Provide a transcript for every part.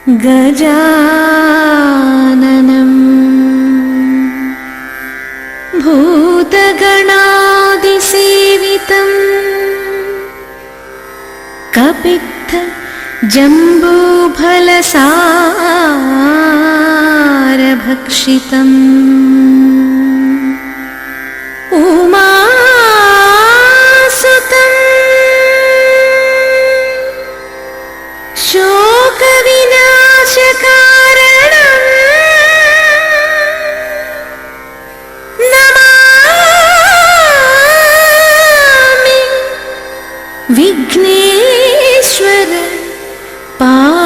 ಗಜಾನನಂ ಭೂತಗಣಾದಿಸೇವಿತಂ ಕಪಿತ್ಥ ಜಂಬೂಫಲಸಾರಭಕ್ಷಿತಂ ಉಮಾಸುತಂ ಶೋಕವಿನಾಶಕಾರಣಂ ನಮಾಮಿ ವಿಘ್ನೇಶ್ವರ ಪಾದಪಂಕಜಂ.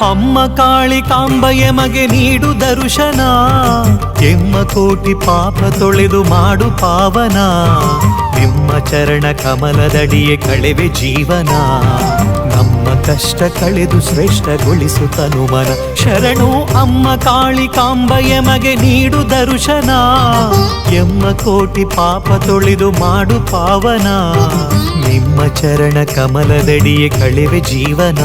ಅಮ್ಮ ಕಾಳಿಕಾಂಬ ಎಮಗೆ ನೀಡು ದರ್ಶನ, ಎಮ್ಮ ಕೋಟಿ ಪಾಪ ತೊಳೆದು ಮಾಡು ಪಾವನ, ನಿಮ್ಮ ಚರಣ ಕಮಲದಡಿಯೇ ಕಳೆವೆ ಜೀವನ, ನಮ್ಮ ಕಷ್ಟ ಕಳೆದು ಶ್ರೇಷ್ಠಗೊಳಿಸು ತನುಮನ. ಶರಣು ಅಮ್ಮ ಕಾಳಿಕಾಂಬ ಎಮಗೆ ನೀಡು ದರ್ಶನ, ಎಮ್ಮ ಕೋಟಿ ಪಾಪ ತೊಳೆದು ಮಾಡು ಪಾವನ, ನಿಮ್ಮ ಚರಣ ಕಮಲದಡಿಯೇ ಕಳೆವೆ ಜೀವನ,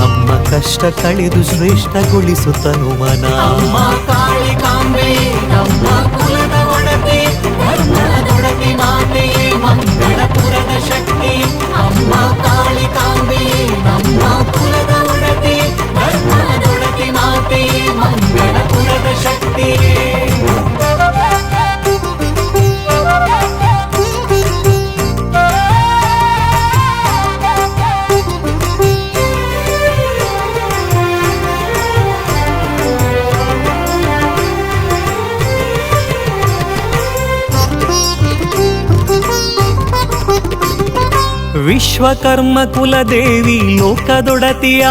ನಮ್ಮ ಕಷ್ಟ ಕಳೆದು ಶ್ರೇಷ್ಠಗೊಳಿಸು ತನುಮನ. ಅಮ್ಮ ಕಾಳಿಕಾಂಬೆ ನಮ್ಮ ಕುಲದ ಒಡತಿ, ಧರ್ಮದೊಡತಿ ಮಾತೆಯೇ ಮಂಗಳಪುರದ ಶಕ್ತಿ. ಅಮ್ಮ ಕಾಳಿಕಾಂಬೆ ನಮ್ಮ ಕುಲದ ಒಡತಿ, ಧರ್ಮದೊಡತಿ ಮಾತೆಯೇ ಮಂಗಳಪುರದ ಶಕ್ತಿ. ವಿಶ್ವಕರ್ಮ ಕುಲದೇವಿ ಲೋಕದೊಡತಿಯ,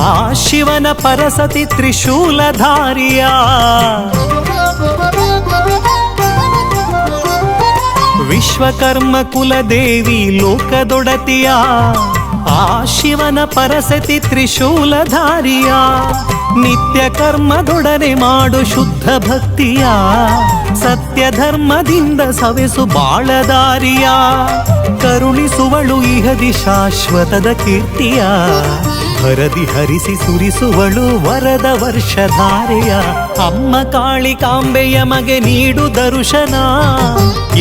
ಆ ಶಿವನ ಪರಸತಿ ತ್ರಿಶೂಲಧಾರಿಯ. ವಿಶ್ವಕರ್ಮ ಕುಲದೇವಿ ಲೋಕದೊಡತಿಯ, ಆ ಶಿವನ ಪರಸತಿ ತ್ರಿಶೂಲಧಾರಿಯ. ನಿತ್ಯ ಕರ್ಮದೊಡನೆ ಮಾಡು ಶುದ್ಧ ಭಕ್ತಿಯ, ಸತ್ಯ ಧರ್ಮದಿಂದ ಸವೆಸು ಬಾಳದಾರಿಯ. ಕರುಣಿಸುವಳು ಇಹದಿ ಶಾಶ್ವತದ ಕೀರ್ತಿಯ, ಹರದಿ ಹರಿಸಿ ಸುರಿಸುವಳು ವರದ ವರ್ಷಧಾರೆಯ. ಅಮ್ಮ ಕಾಳಿಕಾಂಬೆಯ ಮಗೆ ನೀಡು ದರ್ಶನ,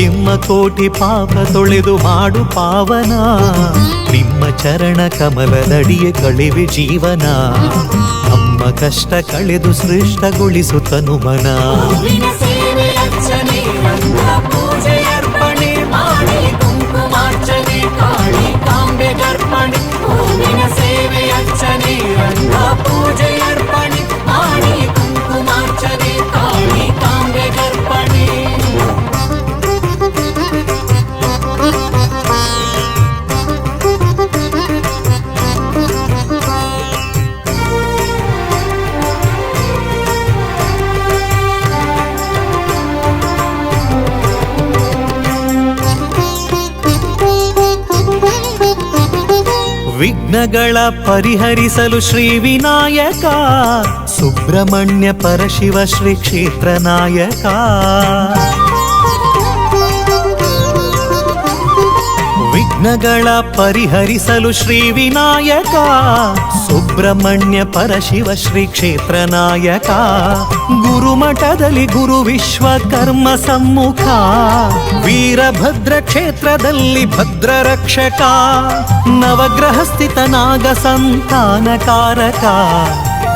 ಎಮ್ಮ ಕೋಟಿ ಪಾಪ ತೊಳೆದು ಮಾಡು ಪಾವನ, ನಿಮ್ಮ ಚರಣ ಕಮಲದಡಿಯೇ ಕಳೆವೆ ಜೀವನ, ನಮ್ಮ ಕಷ್ಟ ಕಳೆದು ಶ್ರೇಷ್ಠಗೊಳಿಸು ತನುಮನ. ಪೂಜೆ ಅರ್ಪಣೆ ಮಾಡಿ ಕುಂಕುಮಾರ್ಚನೆ ಕಾಳಿಕಾಂಬೆ ವಿಘ್ನಗಳ ಪರಿಹರಿಸಲು ಶ್ರೀ ವಿನಾಯಕ ಸುಬ್ರಹ್ಮಣ್ಯ ಪರಶಿವ ಶ್ರೀ ಕ್ಷೇತ್ರ ನಾಯಕ. ವಿಘ್ನಗಳ ಪರಿಹರಿಸಲು ಶ್ರೀ ವಿನಾಯಕ ಸುಬ್ರಹ್ಮಣ್ಯ ಪರಶಿವ ಶ್ರೀ ಕ್ಷೇತ್ರ ನಾಯಕ. ಗುರುಮಠದಲ್ಲಿ ಗುರು ವಿಶ್ವಕರ್ಮ ಸಮ್ಮುಖ, ವೀರಭದ್ರ ಕ್ಷೇತ್ರದಲ್ಲಿ ಭದ್ರ ರಕ್ಷಕ, ನವಗ್ರಹ ಸ್ಥಿತ ನಾಗ ಸಂತಾನಕಾರಕ,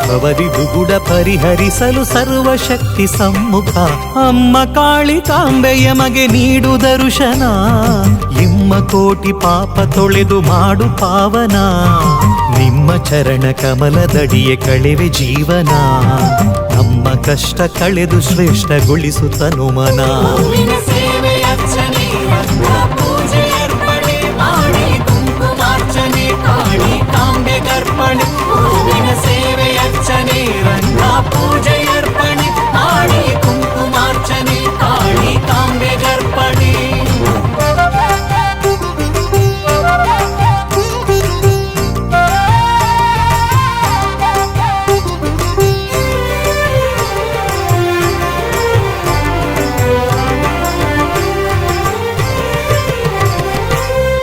ಭವದಿ ದುಗುಡ ಪರಿಹರಿಸಲು ಸರ್ವಶಕ್ತಿ ಸಮ್ಮುಖ. ಅಮ್ಮ ಕಾಳಿಕಾಂಬೆಯ ಮಗೆ ನೀಡು ದರ್ಶನ, ಎಮ್ಮ ಕೋಟಿ ಪಾಪ ತೊಳೆದು ಮಾಡು ಪಾವನ, ನಿಮ್ಮ ಚರಣ ಕಮಲದಡಿಯೇ ಕಳೆವೆ ಜೀವನ, ನಮ್ಮ ಕಷ್ಟ ಕಳೆದು ಶ್ರೇಷ್ಠಗೊಳಿಸು ತನುಮನ. ಹೂವಿನ ಸೇವೆ ಅರ್ಚನೆ ರಂಗ ಪೂಜೆ ಅರ್ಪಣೆ ಮಾಡಿ ಕುಂಕುಮಾರ್ಚನೆ ಕಾಳಿಕಾಂಬೆ ಗರ್ಪಣೆ. ಹೂವಿನ ಸೇವೆ ಅರ್ಚನೆ ರಂಗ ಪೂಜೆ ಅರ್ಪಣೆ ಮಾಡಿ ಕುಂಕುಮಾರ್ಚನೆ ಕಾಳಿಕಾಂಬೆ ಗರ್ಪಣೆ.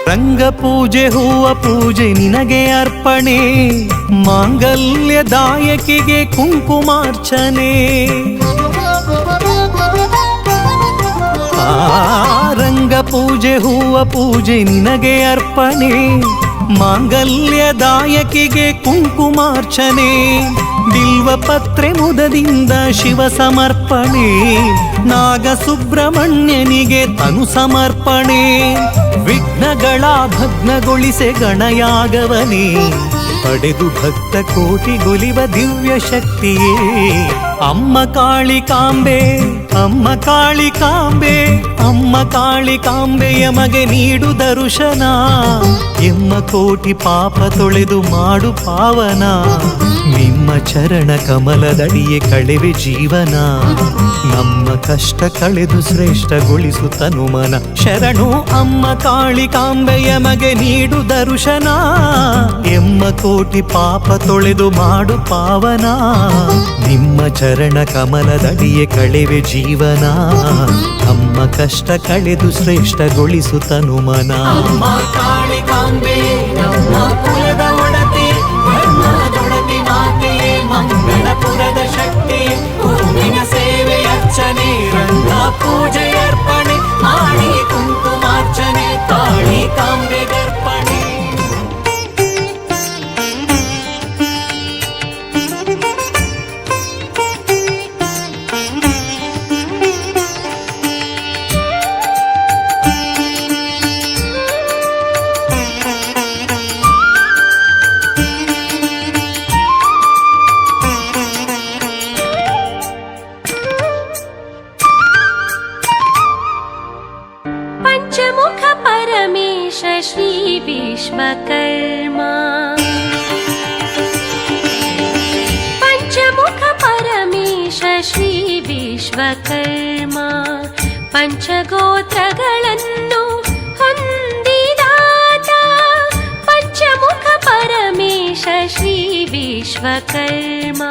ರಂಗ ಪೂಜೆ ಹೂವ ಪೂಜೆ ನಿನಗೆ ಅರ್ಪಣೆ, ಮಾಂಗಲ್ಯದಾಯಕಿಗೆ ಕುಂಕುಮಾರ್ಚನೆ. ರಂಗ ಪೂಜೆ ಹೂವ ಪೂಜೆ ನಿನಗೆ ಅರ್ಪಣೆ, ಮಾಂಗಲ್ಯದಾಯಕಿಗೆ ಕುಂಕುಮಾರ್ಚನೆ. ಬಿಲ್ವ ಪತ್ರೆ ಮುದದಿಂದ ಶಿವ ಸಮರ್ಪಣೆ, ನಾಗ ಸುಬ್ರಹ್ಮಣ್ಯನಿಗೆ ತನು ಸಮರ್ಪಣೆ. ವಿಘ್ನಗಳ ಭಗ್ನಗೊಳಿಸೆ ಗಣಯಾಗವನೇ, ಪಡೆದು ಭಕ್ತ ಕೋಟಿಗೊಲಿವ ದಿವ್ಯ ಶಕ್ತಿಯೇ. ಅಮ್ಮ ಕಾಳಿಕಾಂಬೆ ಅಮ್ಮ ಕಾಳಿಕಾಂಬೆ ಅಮ್ಮ ಕಾಳಿಕಾಂಬೆಯ ಮಗೆ ನೀಡು ದರ್ಶನ, ಎಮ್ಮ ಕೋಟಿ ಪಾಪ ತೊಳೆದು ಮಾಡು ಪಾವನ, ನಿಮ್ಮ ಚರಣ ಕಮಲದಡಿಯೇ ಕಳೆವೆ ಜೀವನ, ನಮ್ಮ ಕಷ್ಟ ಕಳೆದು ಶ್ರೇಷ್ಠಗೊಳಿಸು ತನುಮನ. ಶರಣು ಅಮ್ಮ ಕಾಳಿಕಾಂಬೆಯ ಮಗೆ ನೀಡು ದರ್ಶನ, ಎಮ್ಮ ಕೋಟಿ ಪಾಪ ತೊಳೆದು ಮಾಡು ಪಾವನ, ನಿಮ್ಮ ಚರಣ ಕಮಲದಡಿಯೇ ಕಳೆವೆ ಜೀವನ, ನಮ್ಮ ಕಷ್ಟ ಕಳೆದು ಶ್ರೇಷ್ಠಗೊಳಿಸು ತನುಮನ. ಅಮ್ಮ ಕಾಳಿಕಾಂಬೆ ನಮ್ಮ ಕುಲದ ಒಡತಿ, ಧರ್ಮದೊಡತಿ ಮಾತೆಯೇ ಮಂಗಳಪುರದ ಶಕ್ತಿ. ಹೂವಿನ ಸೇವೆ ಅರ್ಚನೆ ರಂಗ ಪೂಜೆ ಅರ್ಪಣೆ ಮಾಡಿ ಕುಂಕುಮಾರ್ಚನೆ ಕಾಳಿಕಾಂಬೆ ಗರ್ಪಣೆ. पंचमुख परमेश श्री विश्वकर्मा, पंचमुख परमेश श्री ವಿಶ್ವಕರ್ಮ. ಪಂಚಗೋತ್ರಗಳನ್ನು ಹೊಂದಿದಾತ, ಪಂಚಮುಖ ಪರಮೇಶ ಶ್ರೀ ವಿಶ್ವಕರ್ಮ.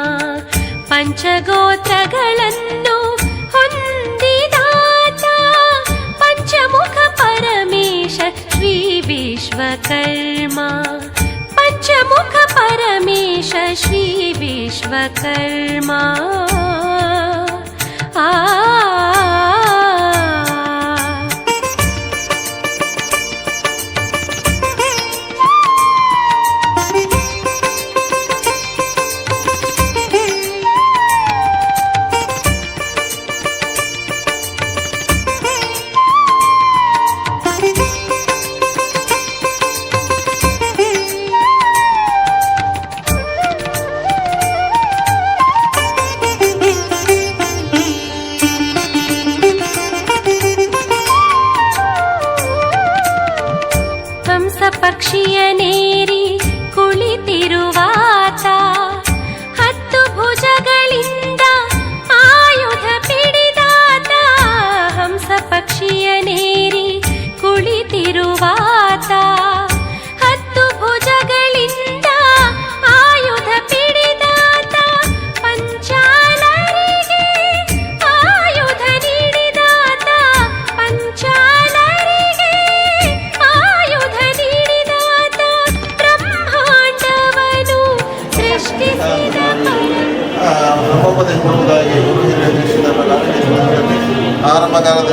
ಪಂಚಗೋತ್ರಗಳನ್ನು ಹೊಂದಿದಾತ, ಪಂಚಮುಖ ಪರಮೇಶ ಶ್ರೀ ವಿಶ್ವಕರ್ಮ. ಪಂಚಮುಖ ಪರಮೇಶ ಶ್ರೀ ವಿಶ್ವಕರ್ಮ.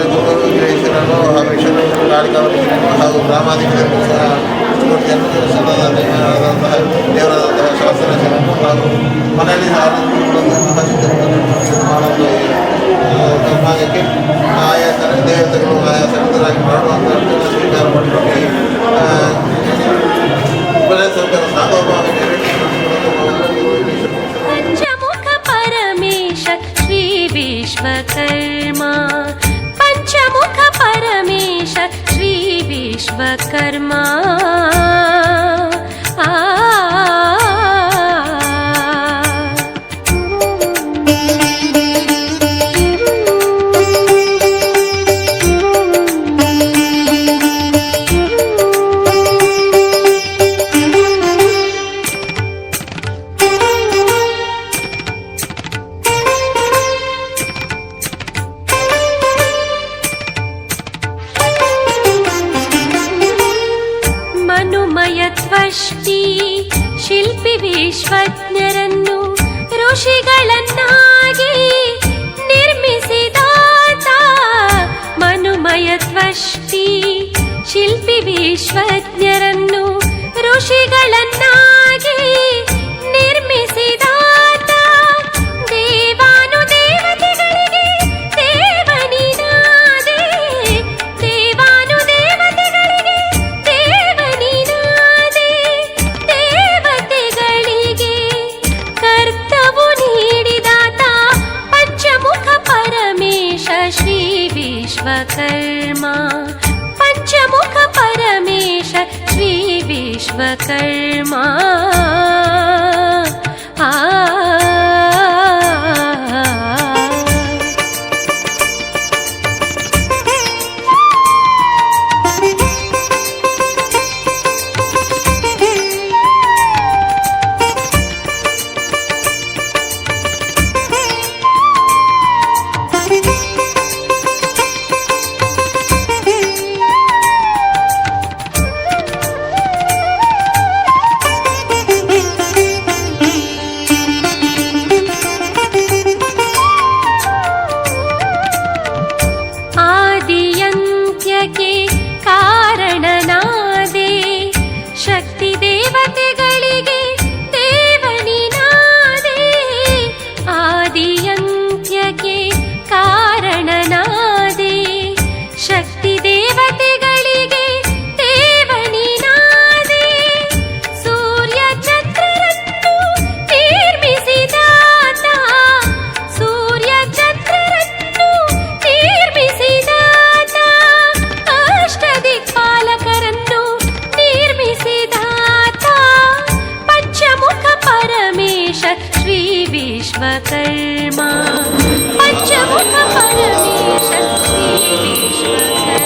ಗುರುಗೇಶ್ವರರು ಹಾಗೂ ಈಶ್ವರರು ಕಾಳಿಕಾವರೇಶ್ವರರು ಹಾಗೂ ಗ್ರಾಮಾಧಿಕಾರಿಗಳು ಸಹ ಮೂರ್ತಿಯನ್ನು ದೇವರಾದಂತಹ ಶಾಸ್ತ್ರಶರನ್ನು ಹಾಗೂ ಮನೆಯಲ್ಲಿ ಮಾಡುವ ಕರ್ಮಾಗಕ್ಕೆ ಆಯಾ ದೇವತೆಗಳು ಆಯಾ ಸರಿತರಾಗಿ ಮಾಡುವಂಥ ಸ್ವೀಕಾರ ಮಾಡಿಕೊಂಡು ಸರ್ಕಾರ ಸಾಗೋಭಾವಕ್ಕೆ पंचमुख परमेश श्री विश्वकर्मा पंचमुख परमेश श्री विश्वकर्मा ಮನುಮಯತ್ವಷ್ಟಿ ಶಿಲ್ಪಿ ವಿಶ್ವಜ್ಞರನ್ನು ಋಷಿಗಳನ್ನಾಗಿ ನಿರ್ಮಿಸಿದಾತ ಮನುಮಯತ್ವಷ್ಟಿ ಶಿಲ್ಪಿ ವಿಶ್ವಜ್ಞರನ್ನು ಋಷಿಗಳನ್ನಾಗಿ ನಿರ್ಮಿಸಿದಾತ ದೇವಾನು ದೇವತೆಗಳಿಗೆ ದೇವನಿನಾದೆ ದೇವಾನು ದೇವತೆಗಳಿಗೆ ದೇವನಿನಾದೆ ದೇವತೆಗಳಿಗೆ ಕರ್ತವು ನೀಡಿದಾತ ಪಂಚಮುಖ ಪರಮೇಶ ಶ್ರೀ ವಿಶ್ವಕರ್ಮ पंचमुख परमेश श्री विश्वकर्मा ಆದಿಯಂತ್ಯಕ್ಕೆ ಕಾರಣನಾದೆ ಶಕ್ತಿ ದೇವತೆಗಳಿಗೆ ದೇವನಿನಾದೆ ಆದಿಯಂತ್ಯಕ್ಕೆ ಕಾರಣನಾದೆ ಶಕ್ತಿ ದೇವತೆಗಳಿಗೆ ದೇವನಿನಾದೆ ಸೂರ್ಯ ಚಂದ್ರರನ್ನು ನಿರ್ಮಿಸಿದಾತ ಸೂರ್ಯ ಚಂದ್ರರನ್ನು ನಿರ್ಮಿಸಿದಾತ ಅಷ್ಟದಿಕ್ಪಾಲಕರನ್ನು ನಿರ್ಮಿಸಿದಾತ ಪಂಚಮುಖ ಪರಮೇಶ ಶ್ರೀ ವಿಶ್ವಕರ್ಮ पंचमुख परमेश श्री विश्वकर्मा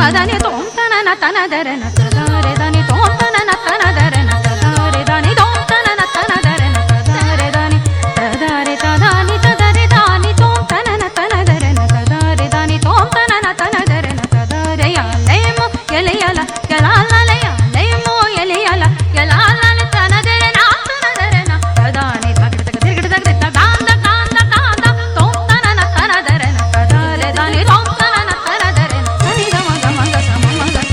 ಮದನಿ ತೋಂತನನ ತನದರನ ತದಾರೆ ದಾನಿ ತೋಂತನನ ತನದರನ ತದಾರೆ ದಾನಿ ತೋಂತನನ ತನದರನ ತದಾರೆ ದಾನಿ ತದಾರೆ ತದಾನಿ ತದರೆ ದಾನಿ ತೋಂತನನ ತನದರನ ತದಾರೆ ದಾನಿ ತೋಂತನನ ತನದರನ ತದಾರೆ ಯಾಲೇಮೋ ಎಲೆಯಲ ಯಲಾಲಯ ಲೇಮೋ ಎಲೆಯಲ ಯಲಾಲಲ ತನದರನ ತನದರನ ತದಾನಿ ತಗಡ ತಗಡ ತಗಡ ತಗಾಂದ ಕಾಂದ ಕಾಂದ ತೋಂತನನ ತನದರನ ತದಾರೆ ದಾನಿ ತೋಂತನನ ತನದರನ ಸನಿ ಗಮ ಗಮ ಗಮ ಗಮ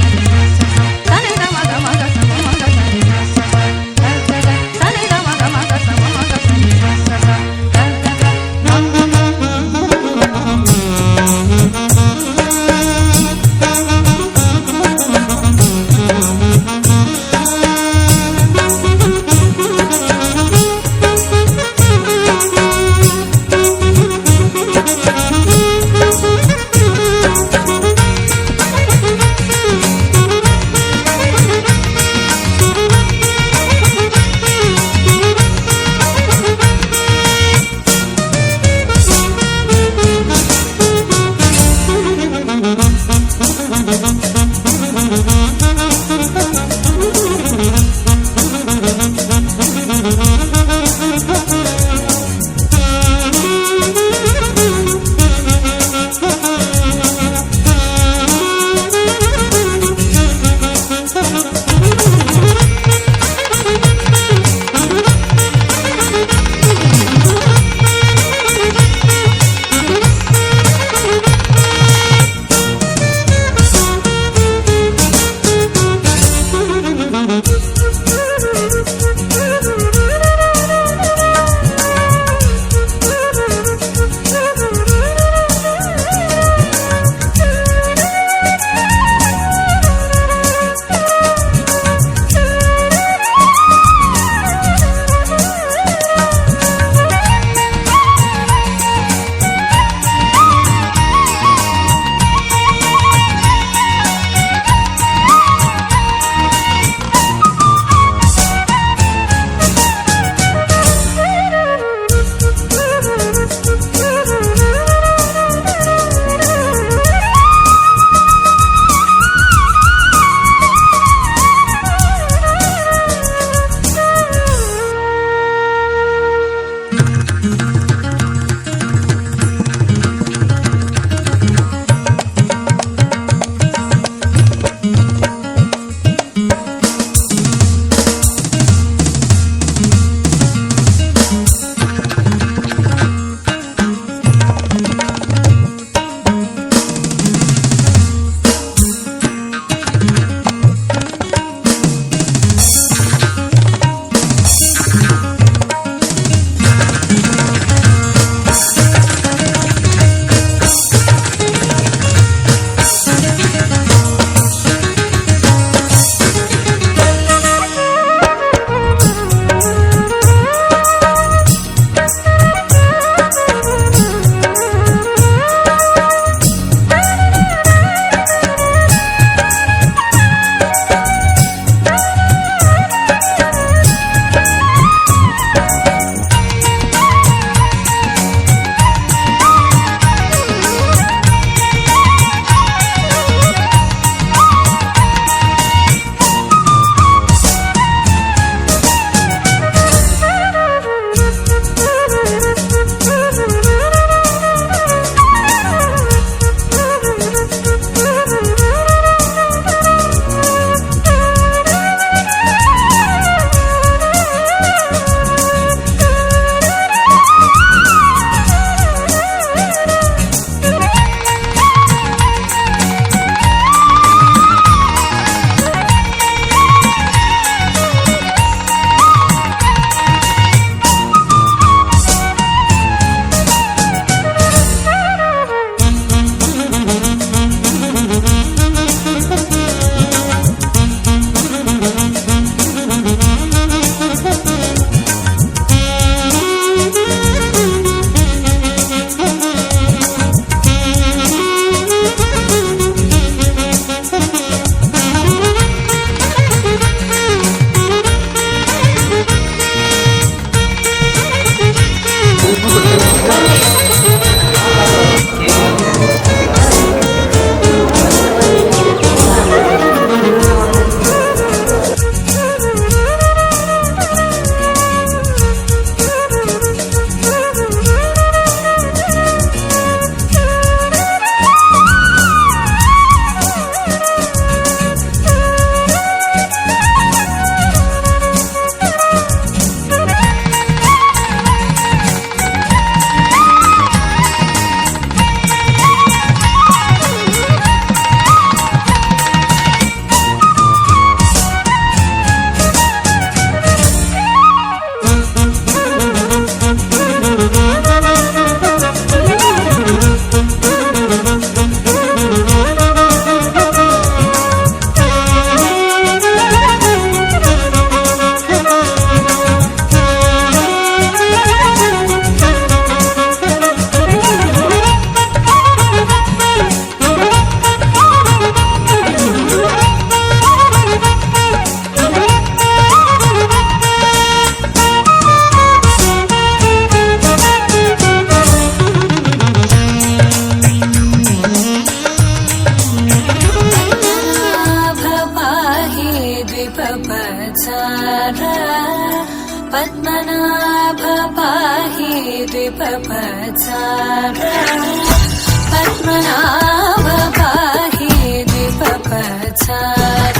पद्मनाभ पाहि द्विपपचार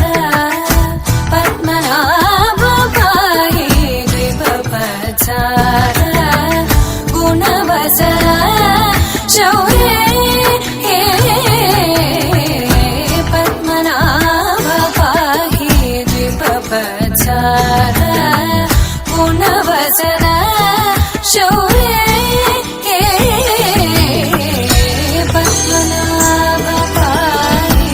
पद्मनाभ पाहि द्विपपचार गुणवसर शौर्ये पद्मनाभ पाहि द्विपपचार गुणवसर शौर्ये पद्मनाभ पाहि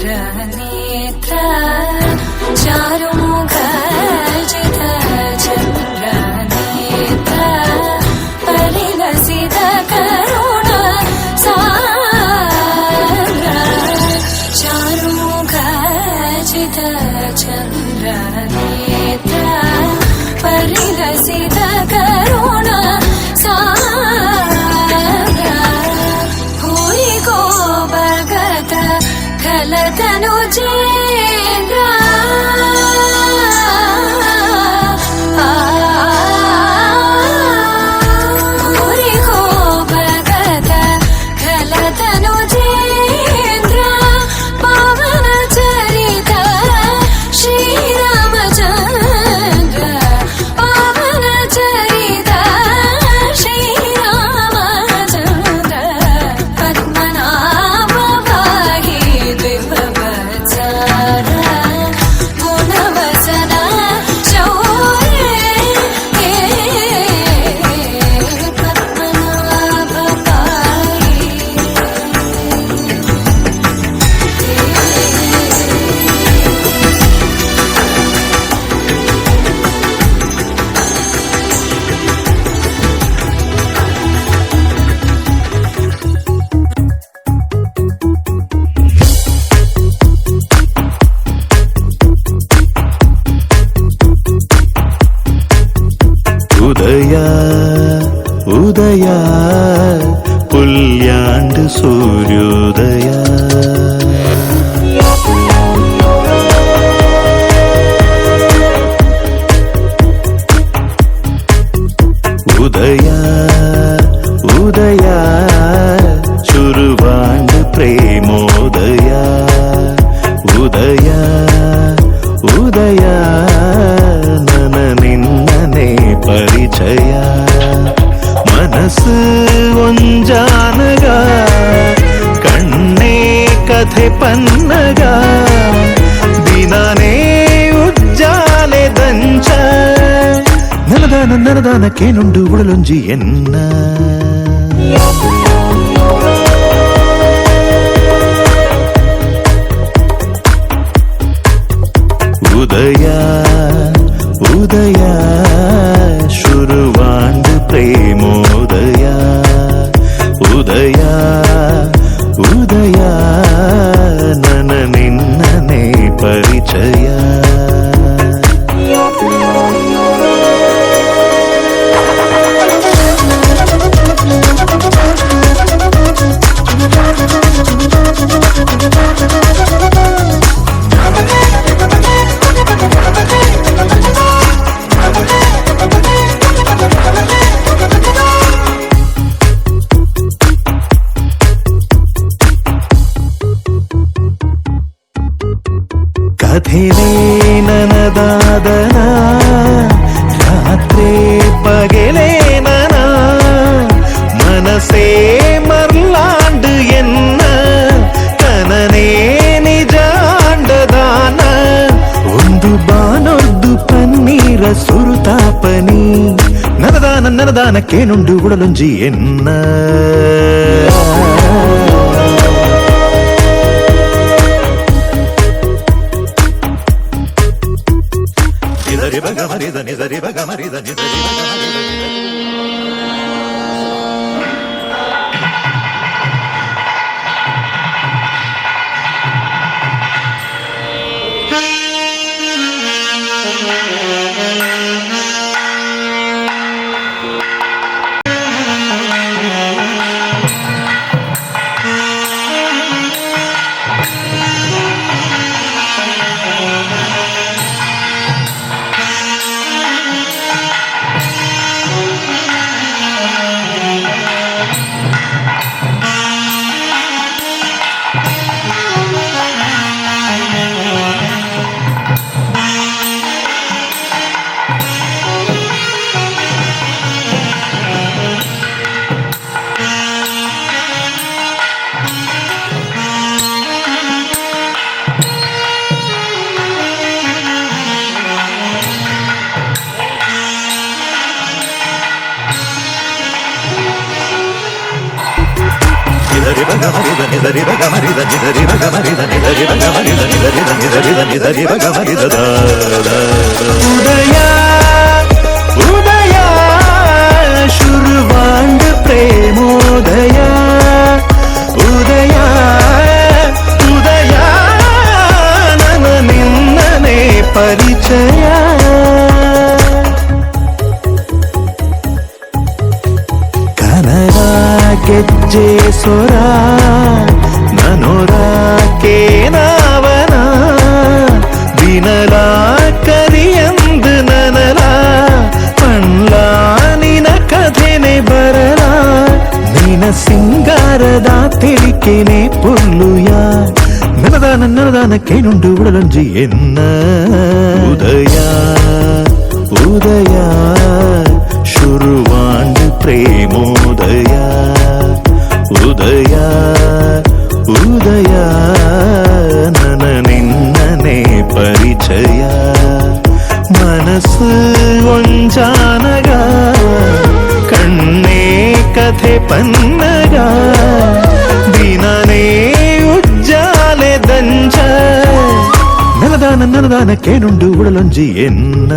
चन्द्रनेत्र चारुमुख जित चन्द्रनेत्र परिलसित करुण सान्द्र चारुमुख जित चन्द्रनेत्र परिलसित करुण सान्द्र भूरि को भगत खलतनु चेन्द्र भूरि को भगत खलतनु चेन्द्र पवन चरित श्रीरामचन्द्र पवन चरित श्रीरामचन्द्र पद्मनाभ पाहि द्विपपचार गुणवसन शौर्ये पद्मनाभ पाहि ಉದಯ ಉದಯ ಪುಲ್ಯಾಂಡ್ ಸೂರ್ಯೋದಯ ಉದಯ ಉದಯ ಶುರುವಾಂಡ್ ಪ್ರೇಮೋದಯ ಉದಯ ಉದಯ ನನ ನಿನ್ನನೆ ಪರಿಚಯ ಮನಸ್ಸು ಒಂಜಾನಗ ಕಣ್ಣೇ ಕಥೆ ಪನ್ನಗ ದಿನನೇ ನರದಾನಕ್ಕೇನುಂಡು ಉಡಲೊಂಜಿ ಎನ್ನ ಉದಯ ಉದಯ ಶುರುವಾಂಡು ಪ್ರೇಮೋದಯ ಉದಯ ಉದಯ ನನ ನಿನ್ನನೆ ಪರಿಚಯ ಕಥೆನೇ ನನದಾದನ ರಾತ್ರಿ ಪಗಲೇ ನನ ಮನಸೇ ಮರ್ಲಾಂಡು ಎನ್ನ ಕನನೇ ನಿಜಾಂಡದಾನ ಒಂದು ಬಾನೊಂದು ಪನ್ನೀರ ಸುರುತಾಪನಿ ನರದಾನಕ್ಕೇನುಂಡು ಉಡಲೊಂಜಿ ಎನ್ನ ನಿದರಿ ಬಗ ಮರಿದ ನಿದರಿ ಬಗ ಮರಿದ ನಿದರಿ ಬಗ ನಿದರಿ ಬಗ ಮರಿದ ನಿದರಿ ಬಗ ಮರಿದ ನಿದರಿ ಬಗ ಮರಿದ ನಿದರಿ ಬಗ ಮರಿದ ನಿದರಿದ ನಿದರಿದ ನಿದರಿ ಬಗ ಮರಿದ ಉದಯ ಉದಯ ಶುರುವಾಂಡು ಪ್ರೇಮೋದಯ ಉದಯ ಉದಯ ನನ ನಿನ್ನನೆ ಪರಿಚಯ ಗೆಜ್ಜೆ ಸೊರ ನನೊರ ಕೇನಾವನ ದಿನಲ ಕರಿಯಂದು ನನಲ ಪಣ್ಲ ನಿನ ಕಥೆನೆ ಬರಲ ನಿನ ಸಿಂಗಾರದ ತಿಳಿಕೆನೆ ಪುರ್ಲುಯ ನರದಾನಕ್ಕೇನುಂಡು ಉಡಲೊಂಜಿ ಎನ್ನ ಉದಯ ಉದಯ ಶುರುವಾಂಡು ಪ್ರೇಮೋದಯ ಉದಯ ಉದಯ ನನ ನಿನ್ನನೆ ಪರಿಚಯ ಮನಸ್ಸು ಒಂಜಾನಗ ಕಣ್ಣೇ ಕಥೆ ಪನ್ನಗ ದಿನನೇ ಉಜ್ಜಾಲೆ ದಂಚ ನರದಾನಕ್ಕೇನುಂಡು ಉಡಲೊಂಜಿ ಎನ್ನ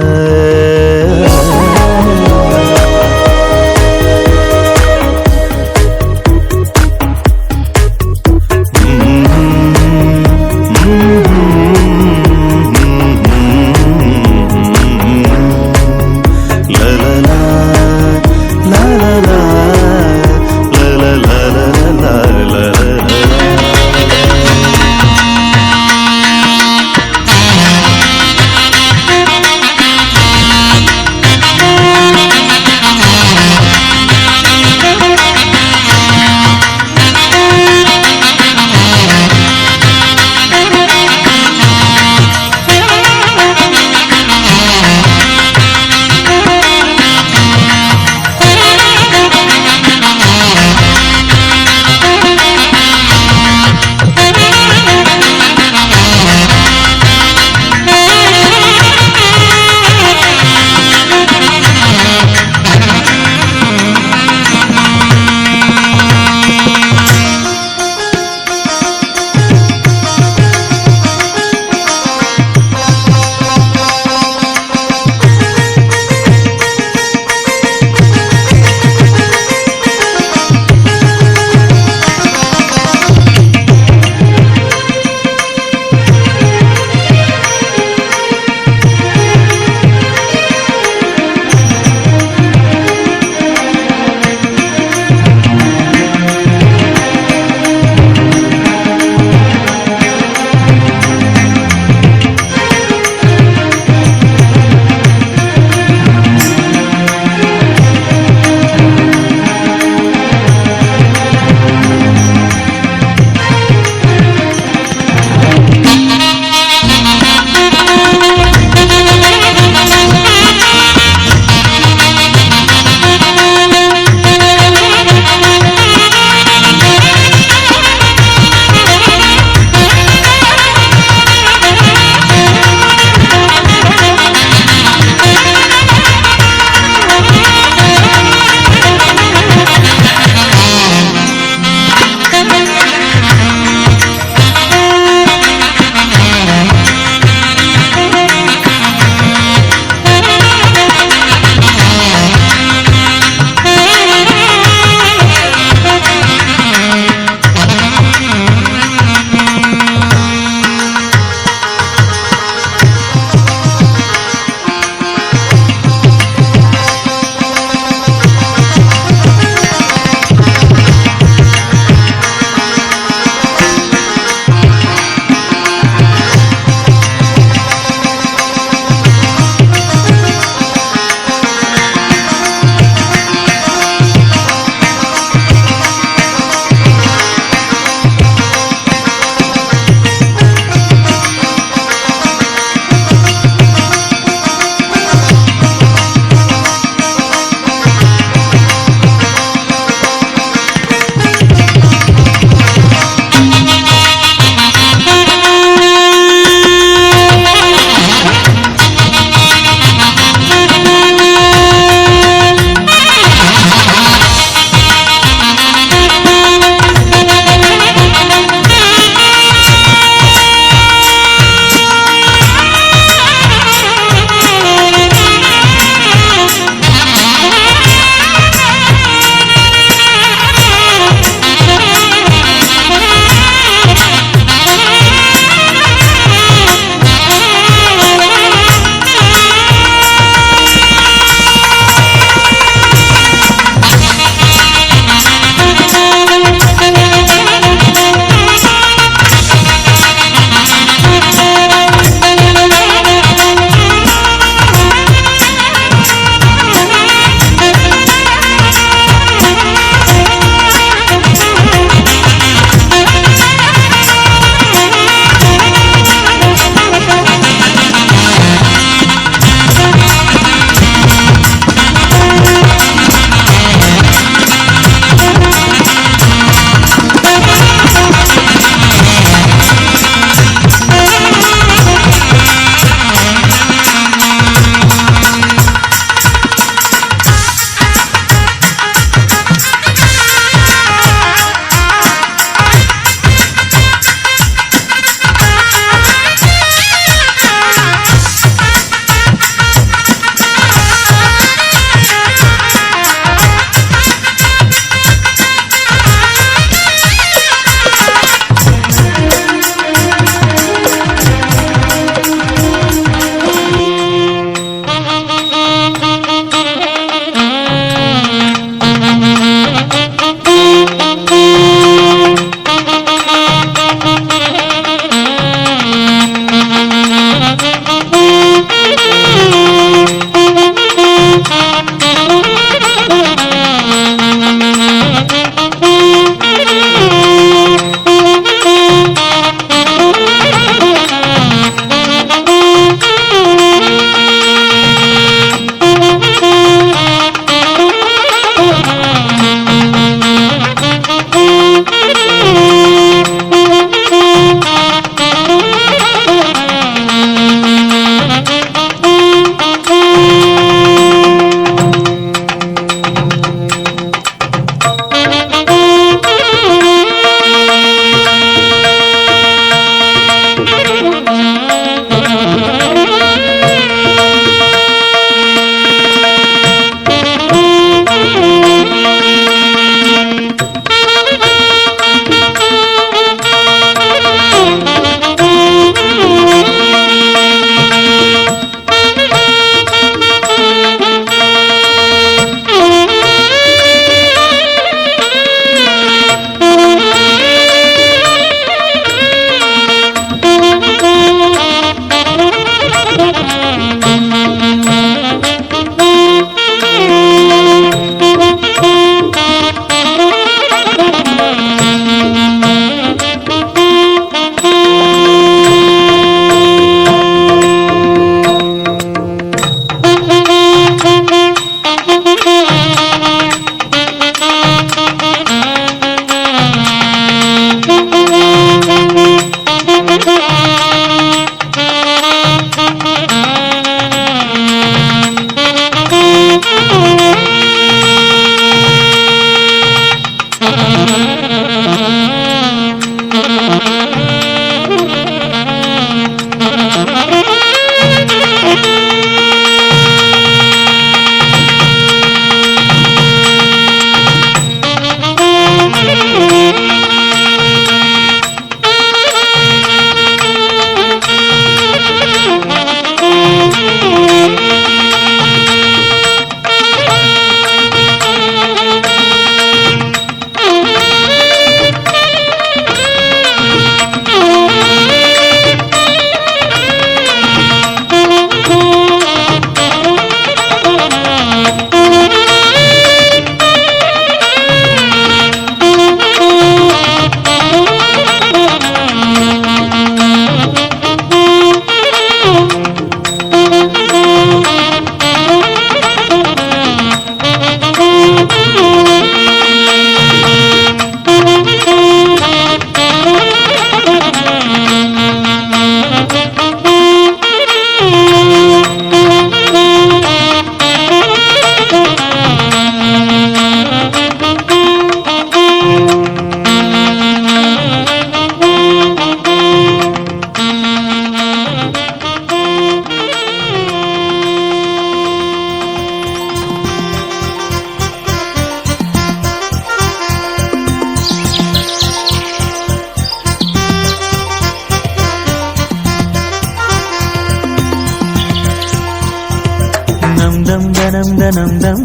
ದಂ ದನಂ ದನಂ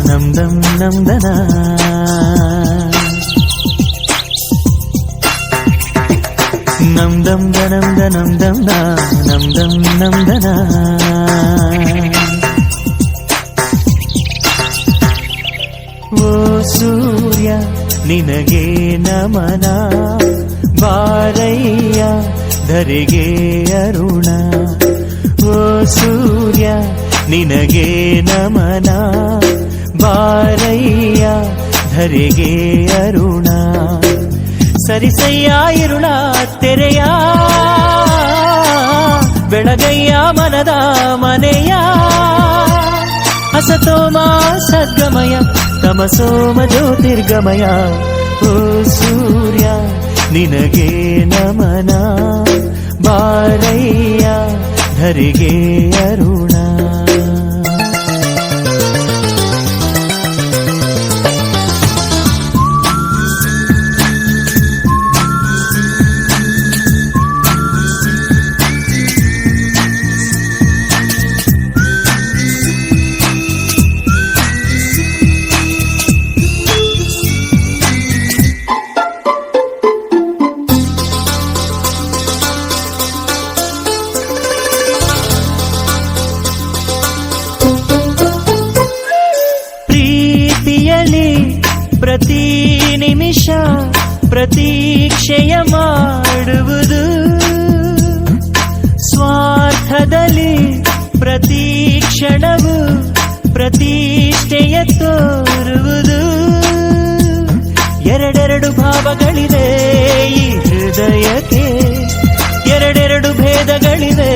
ದಂ ದಂ ದಂ ನಂ ದನ ನಂ ದಂ ದನಂ ದನಂ ದಂ ನಂ ದಂ ನಂ ದನ ಓ ಸೂರ್ಯ ನಿನಗೆ ನಮನ ಬಾರಯ್ಯ ಧರೆಗೆ ಅರುಣ ಓ ಸೂರ್ಯ ನಿನಗೆ ನಮನ ಬಾರಯ್ಯ ಧರೆಗೆ ಅರುಣ ಸರಿಸಯ್ಯ ಇರುಳ ತೆರೆಯ ಬೆಳಗಯ್ಯ ಮನದ ಮನೆಯ ಅಸತೋಮ ಸದ್ಗಮಯ ತಮಸೋಮ ಜ್ಯೋತಿರ್ಗಮಯ ಓ ಸೂರ್ಯ ನಿನಗೆ ನಮನ ಬಾರಯ್ಯ ಧರೆಗೆ ಅರುಣ ಪ್ರತಿ ನಿಮಿಷ ಪ್ರತೀಕ್ಷೆಯ ಮಾಡುವುದು ಸ್ವಾರ್ಥದಲ್ಲಿ ಪ್ರತಿ ಕ್ಷಣವು ಪ್ರತಿಷ್ಠೆಯ ತೋರುವುದು ಎರಡೆರಡು ಭಾವಗಳಿವೆ ಈ ಹೃದಯಕ್ಕೆ ಎರಡೆರಡು ಭೇದಗಳಿವೆ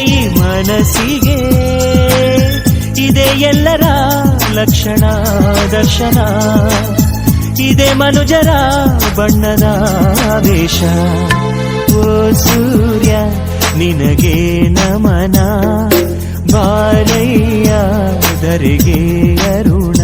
ಈ ಮನಸ್ಸಿಗೆ ಇದೇ ಎಲ್ಲರ ಲಕ್ಷಣ ದರ್ಶನ ಇದೇ ಮನುಜರ ಬಣ್ಣದ ವೇಷ ಓ ಸೂರ್ಯ ನಿನಗೆ ನಮನ ಬಾರಯ್ಯ ಧರೆಗೆ ಅರುಣ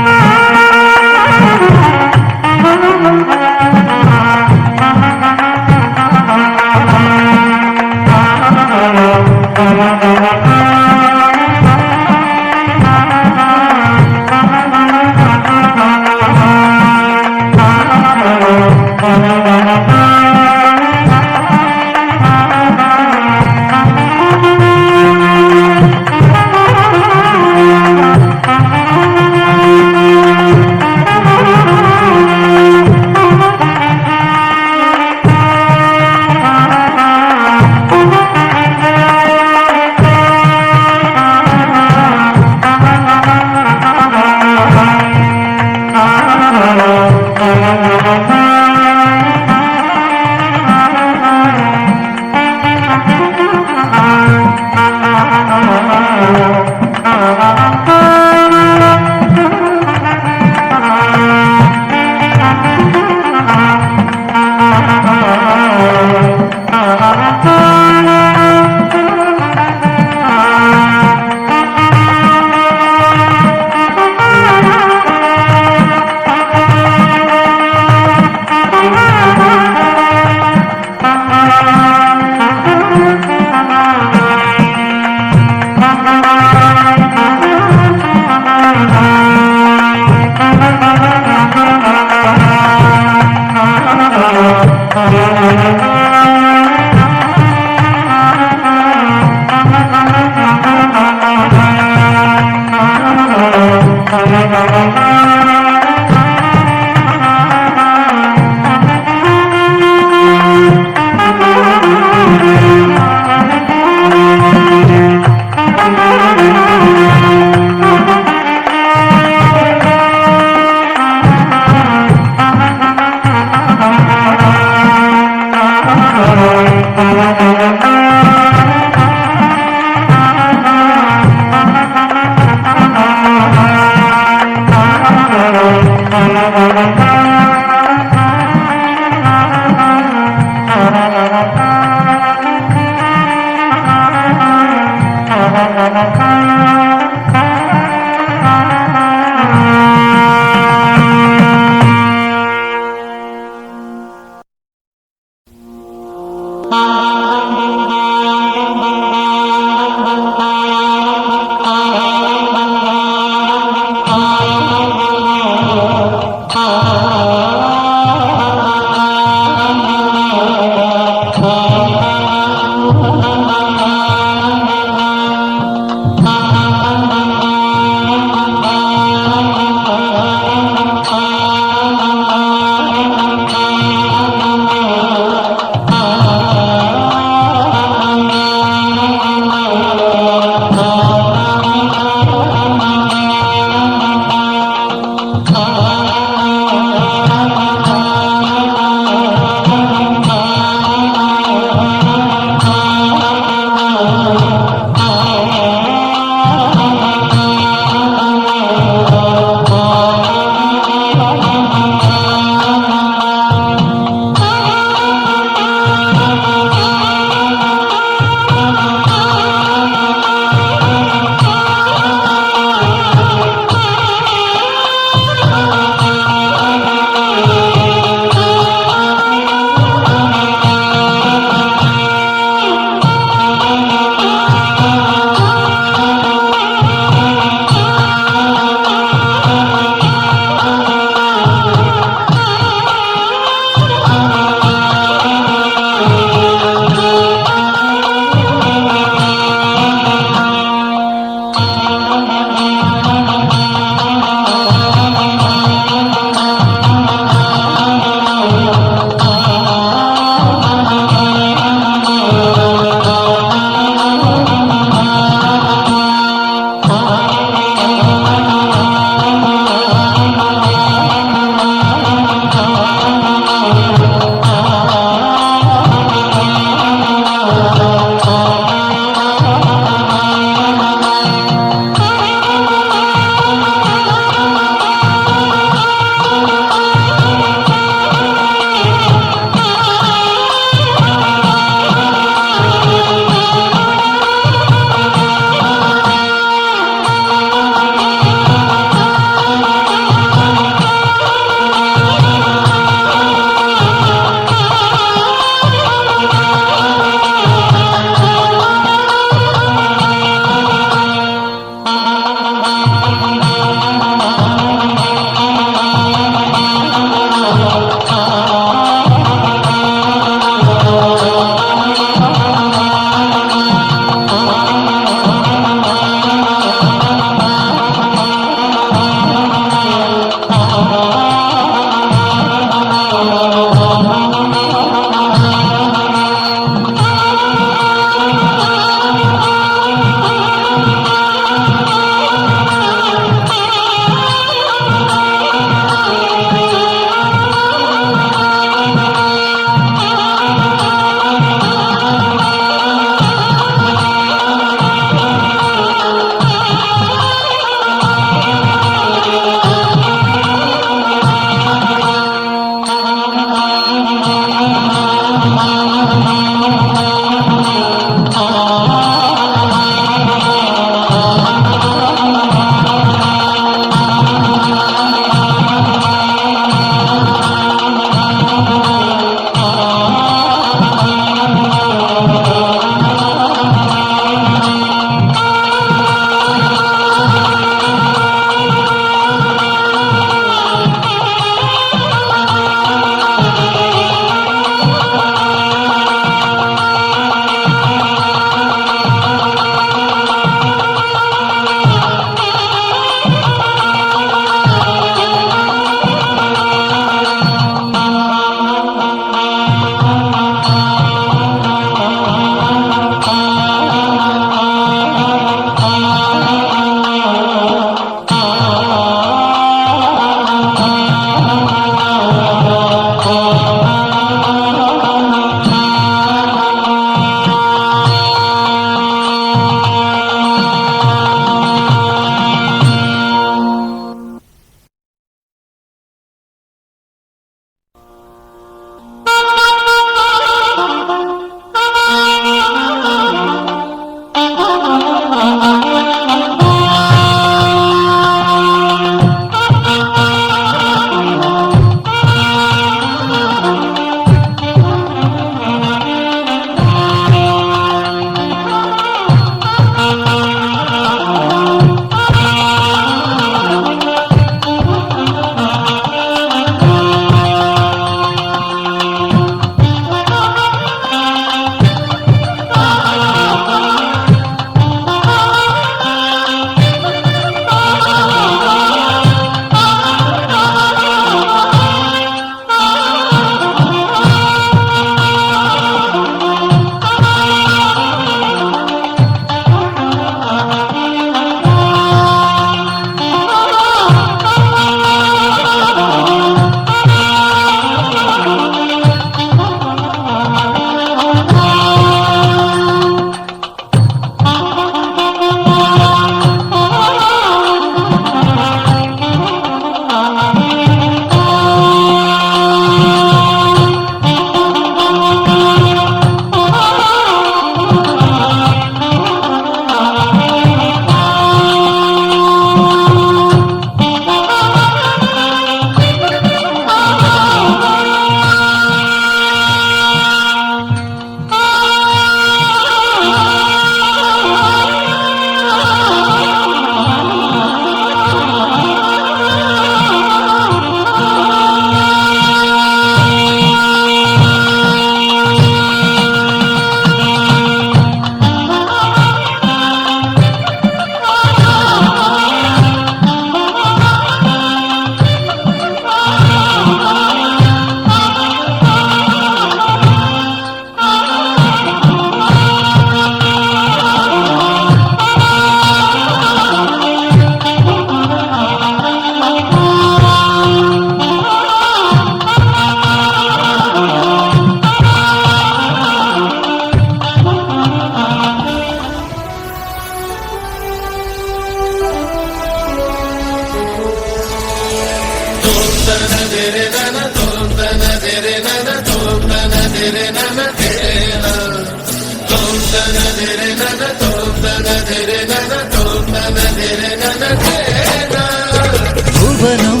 భువనం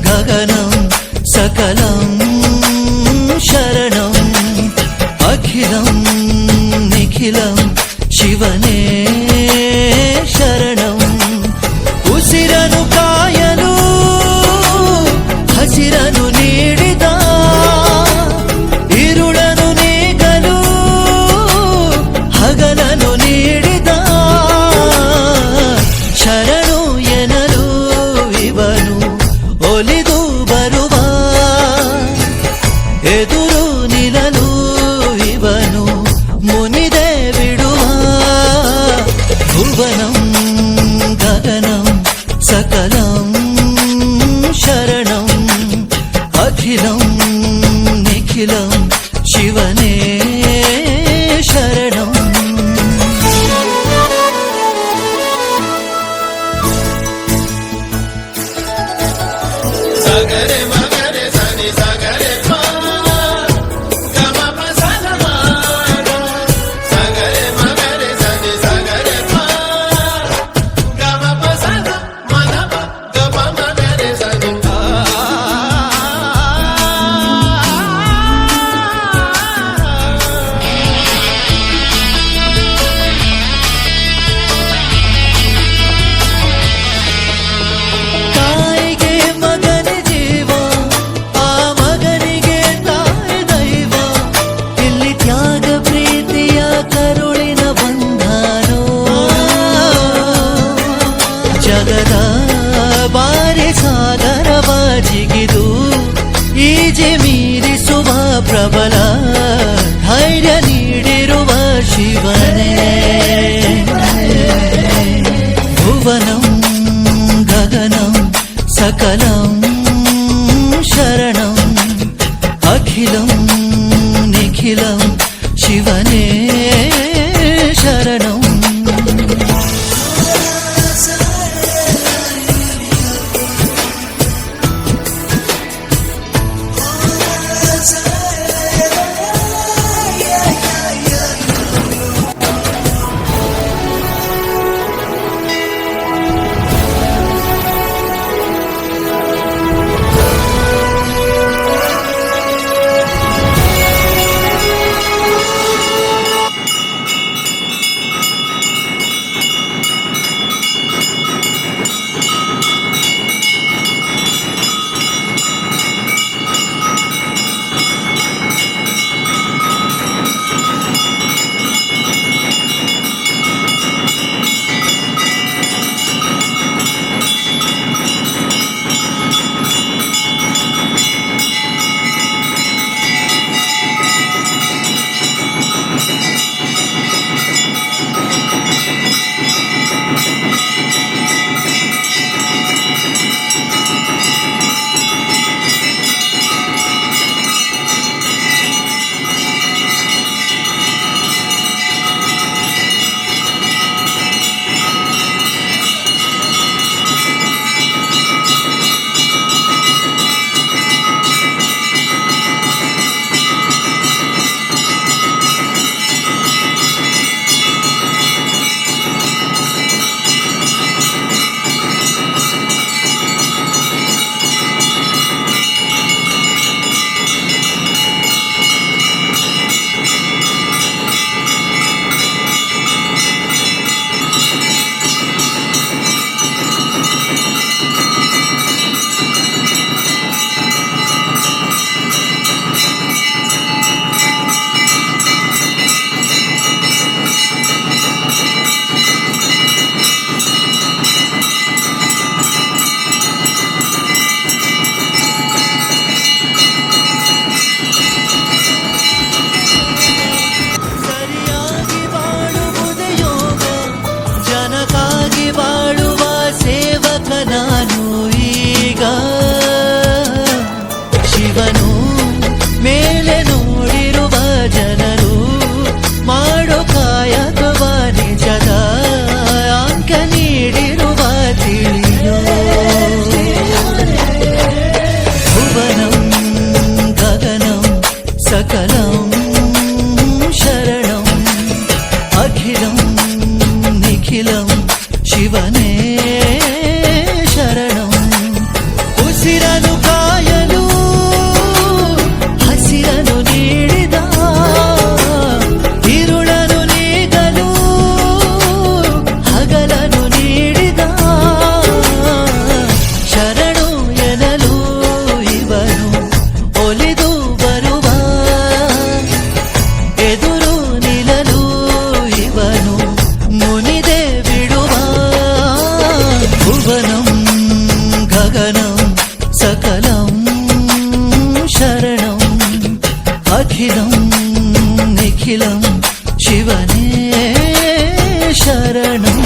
గగనం సకలం శరణం అఖిలం నిఖిలం శివనే శరణం ಉಸಿರನು ಕಾಯಲು ಹಸಿರನು ನೀಡಿದ ಇರುಳನು ನೀಗಲು ಹಗಲನು ನೀಡಿದ ಶರಣು ಎನಲು ಇವನು ಒಲಿದು ಬರುವ ಎದುರು ನಿಲ್ಲಲು ಇವನು ಮುನಿದೆ ಬಿಡುವ ಭುವನಂ ಗಗನಂ ಸಕಲಂ ಶರಣಂ ಅಖಿಲಂ ನಿಖಿಲಂ ಶಿವನೇ ಶರಣಂ ತಾಯಿಗೆ ಮಗನ ಜೀವ ಆ ಮಗನಿಗೆ ತಾಯಿ ದೈವ ಇಲ್ಲಿ ತ್ಯಾಗ ಪ್ರೀತಿಯ ಕರುಳಿನ ಬಂಧನೋ ಜಗದ ಬಾರಿ ಸಾಗರವ ಜಿಗಿದು ಈಜೆ ಮೀರಿಸುವ ಪ್ರಬಲ ಧೈರ್ಯ ನೀಡಿರುವ ಶಿವನೇ ಭುವನಂ ಗಗನಂ ಸಕಲಂ ಶರಣಂ ಅಖಿಲಂ ನಿಖಿಲಂ ಶಿವನೇ ಶರಣಂ ನಿಖಿಲಂ ಶಿವನೇ ಶರಣಂ. ಉಸಿರನು ಕಾಯಲು ಹಸಿರನು ನೀಡಿದ, ഇരുಳನು ನೀಗಲು ಹಗಲನು ನೀಡಿದ, ಶರಣು ಎನ್ನಲು ಇವನು ಒಲಿದು ಬರುವ, ಎದುರು ನಿಲ್ಲಲು ಇವನು ಮುನಿದೆ ಬಿಡುವ. ಭುವನಂ ಗಗನಂ ಸಕಲಂ ಶರಣಂ ಅಖಿಲಂ ನಿಖಿಲಂ ಶಿವನೇ ಶರಣಂ.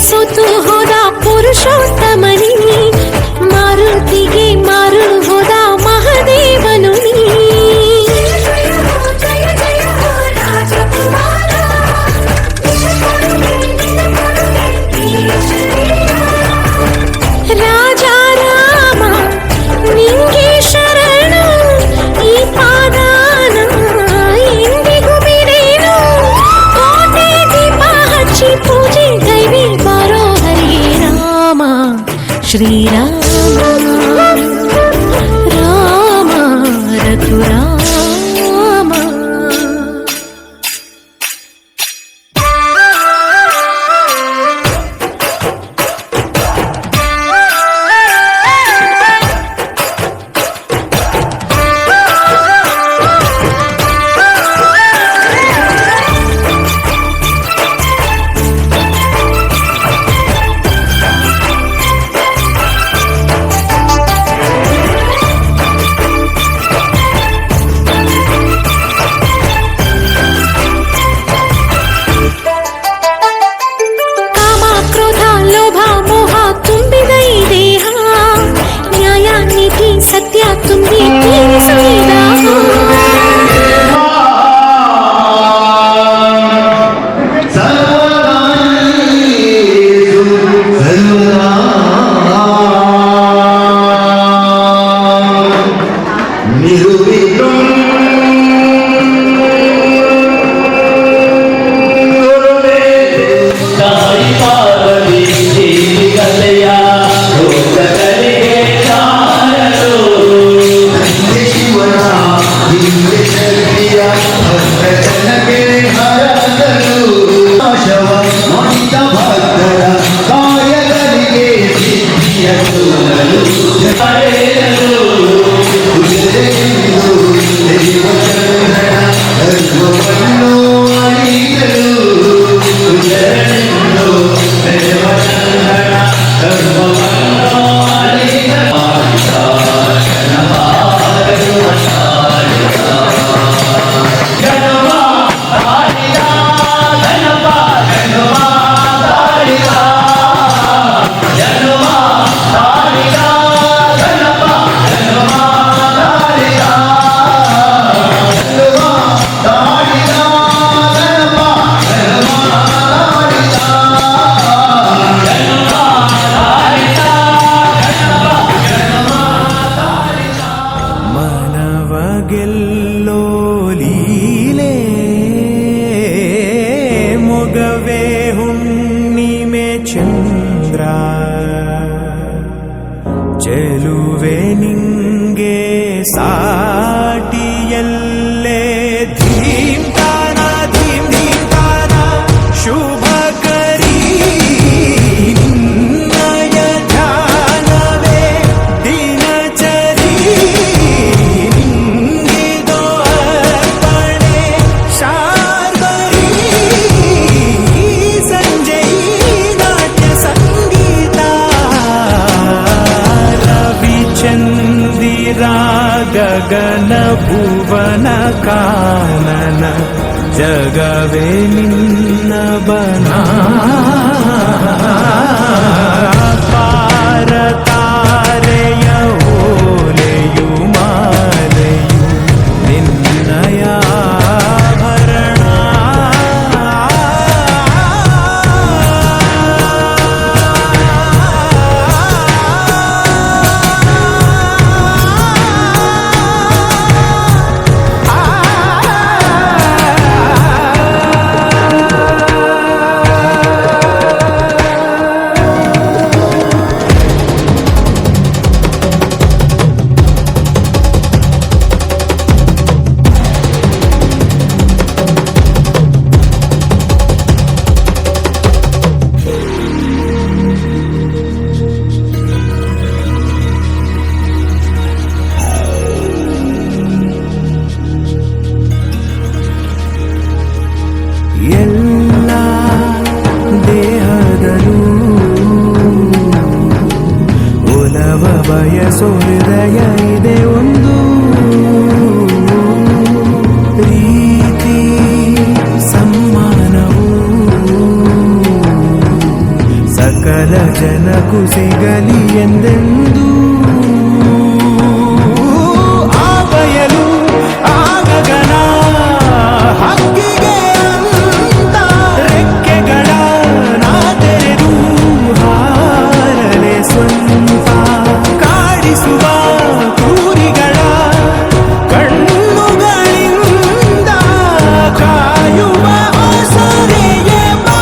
ಸೋತು ಹೋದ ಪುರುಷೋತ್ತಮನಿ, ಮಾರುತಿಗೆ ಮಾರುಳು ಹೋದ ಮಹಾದೇವನು ನೀ. ರಾಜ ರಾಮ ನಿಂಗೆ ಶರಣ, ಈ ಪಾದಾನ ಎಂದಿಗೂ ಬಿಡೇನು. ಕೋಟೆ ದೀಪ ಹಚ್ಚಿ ಪೂಜೆ ಕೈವಿ ಬಾರೋ ಹರೇ ರಾಮ ಶ್ರೀರಾಮ ರಾಮ ರಘುರಾಮ. ಸತ್ಯ ತುಂಬಿ ತೀರಿಸಿದ ಚೆಲುವೆ ನಿಂಗೆ ಸಾಟಿಯಲ್ಲೇ ಧೀಮ್ತಾನ ಧೀಮ್ತಾನ ಶುಭ ಕರಿ ನಿನ್ನಯ ಧ್ಯಾನವೇ ದಿನಚರಿ ನಿಂಗಿದೋ ಅರ್ಪಣೆ ಶಾರ್ವರಿ ಸಂಜೆ ನಾಟ್ಯ ಸಂಗೀತ ಚಂದಿರಾ ಗಗನ ಭುವನ ಕಾನನ ಜಗವೇ ನಿನ್ನ ಬನಾ ಪಾರ ತಾರೆಯ ಓಲೆಯು ಮಾಲೆಯು ನಿನ್ನಯ ಭರಣ ಎಲ್ಲ ದೇಹದಲ್ಲೂ ಒಲವ ಬಯಸೋ ಹೃದಯ ಇದೆ ಒಂದು ಪ್ರೀತಿ ಸಮ್ಮಾನವು ಸಕಲ ಜನಕ್ಕೂ ಸಿಗಲಿ ಎಂದೆಂದೂ ಆ ಬಯಲು ಆ ಗಗನ ಹಕ್ಕಿಗೆ ಅಂತ ರೆಕ್ಕೆಗಳ ನಾ ತೆರೆದು ಹಾರಲೆ ಸ್ವಂತ ಕಾಡಿಸುವ ಕೂರಿಗಳ ಕಣ್ಣುಗಳಿಂದ ಕಾಯುವ ಆಸರೆಯೇ ಬಾ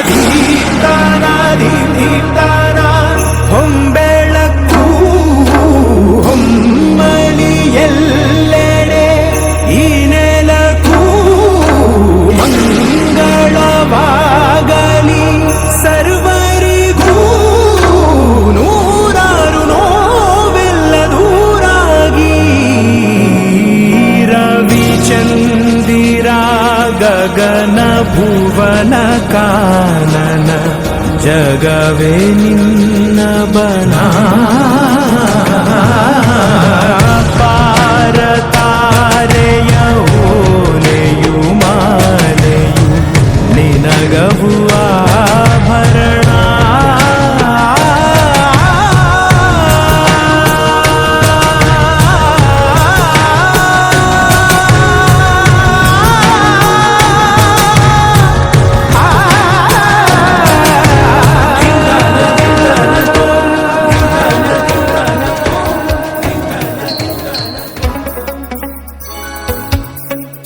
ದೀಪ್ತಾನ ದೀಪ್ತಾನ ಹೊಂಬೆಳಕು ಹೊಮ್ಮಲಿ ಎಲ್ಲೆಡೆ ಈ ನೆಲಕ್ಕೂ ಮಂಗಳವಾಗಲಿ ಸರ್ವರಿಗೂ ನೂರಾರು ನೋವೆಲ್ಲ ದೂರಾಗಿ ರವಿಚಂದಿರ ಗಗನ ಭುವನ ಕಾನನ ಜಗವೇ ನಿನ್ನ ಬನ ಪಾರ ತಾರೆಯ ಓಲೆಯು ಮಾಲೆಯು ನಿನಗವು ಆಭರಣ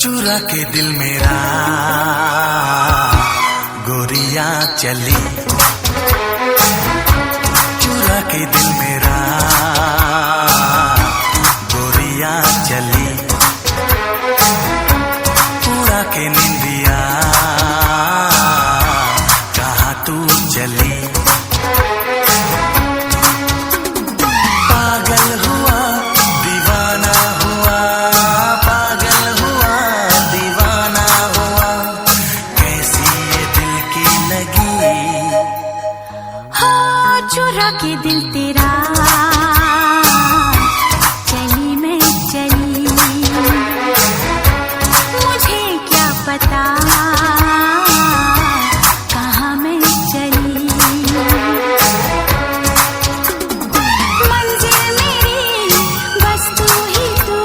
चुरा के दिल मेरा गोरिया चली चुरा के दिल मेरा गोरिया चली उड़ा के निंदिया कहाँ तू चली पागल हुआ दीवाना हुआ पागल हुआ दीवाना हुआ कैसी ये दिल की लगी हो चुरा के दिल तेरा चली मैं चली मुझे क्या पता कहाँ मैं चली मंजिल मेरी बस तू ही तू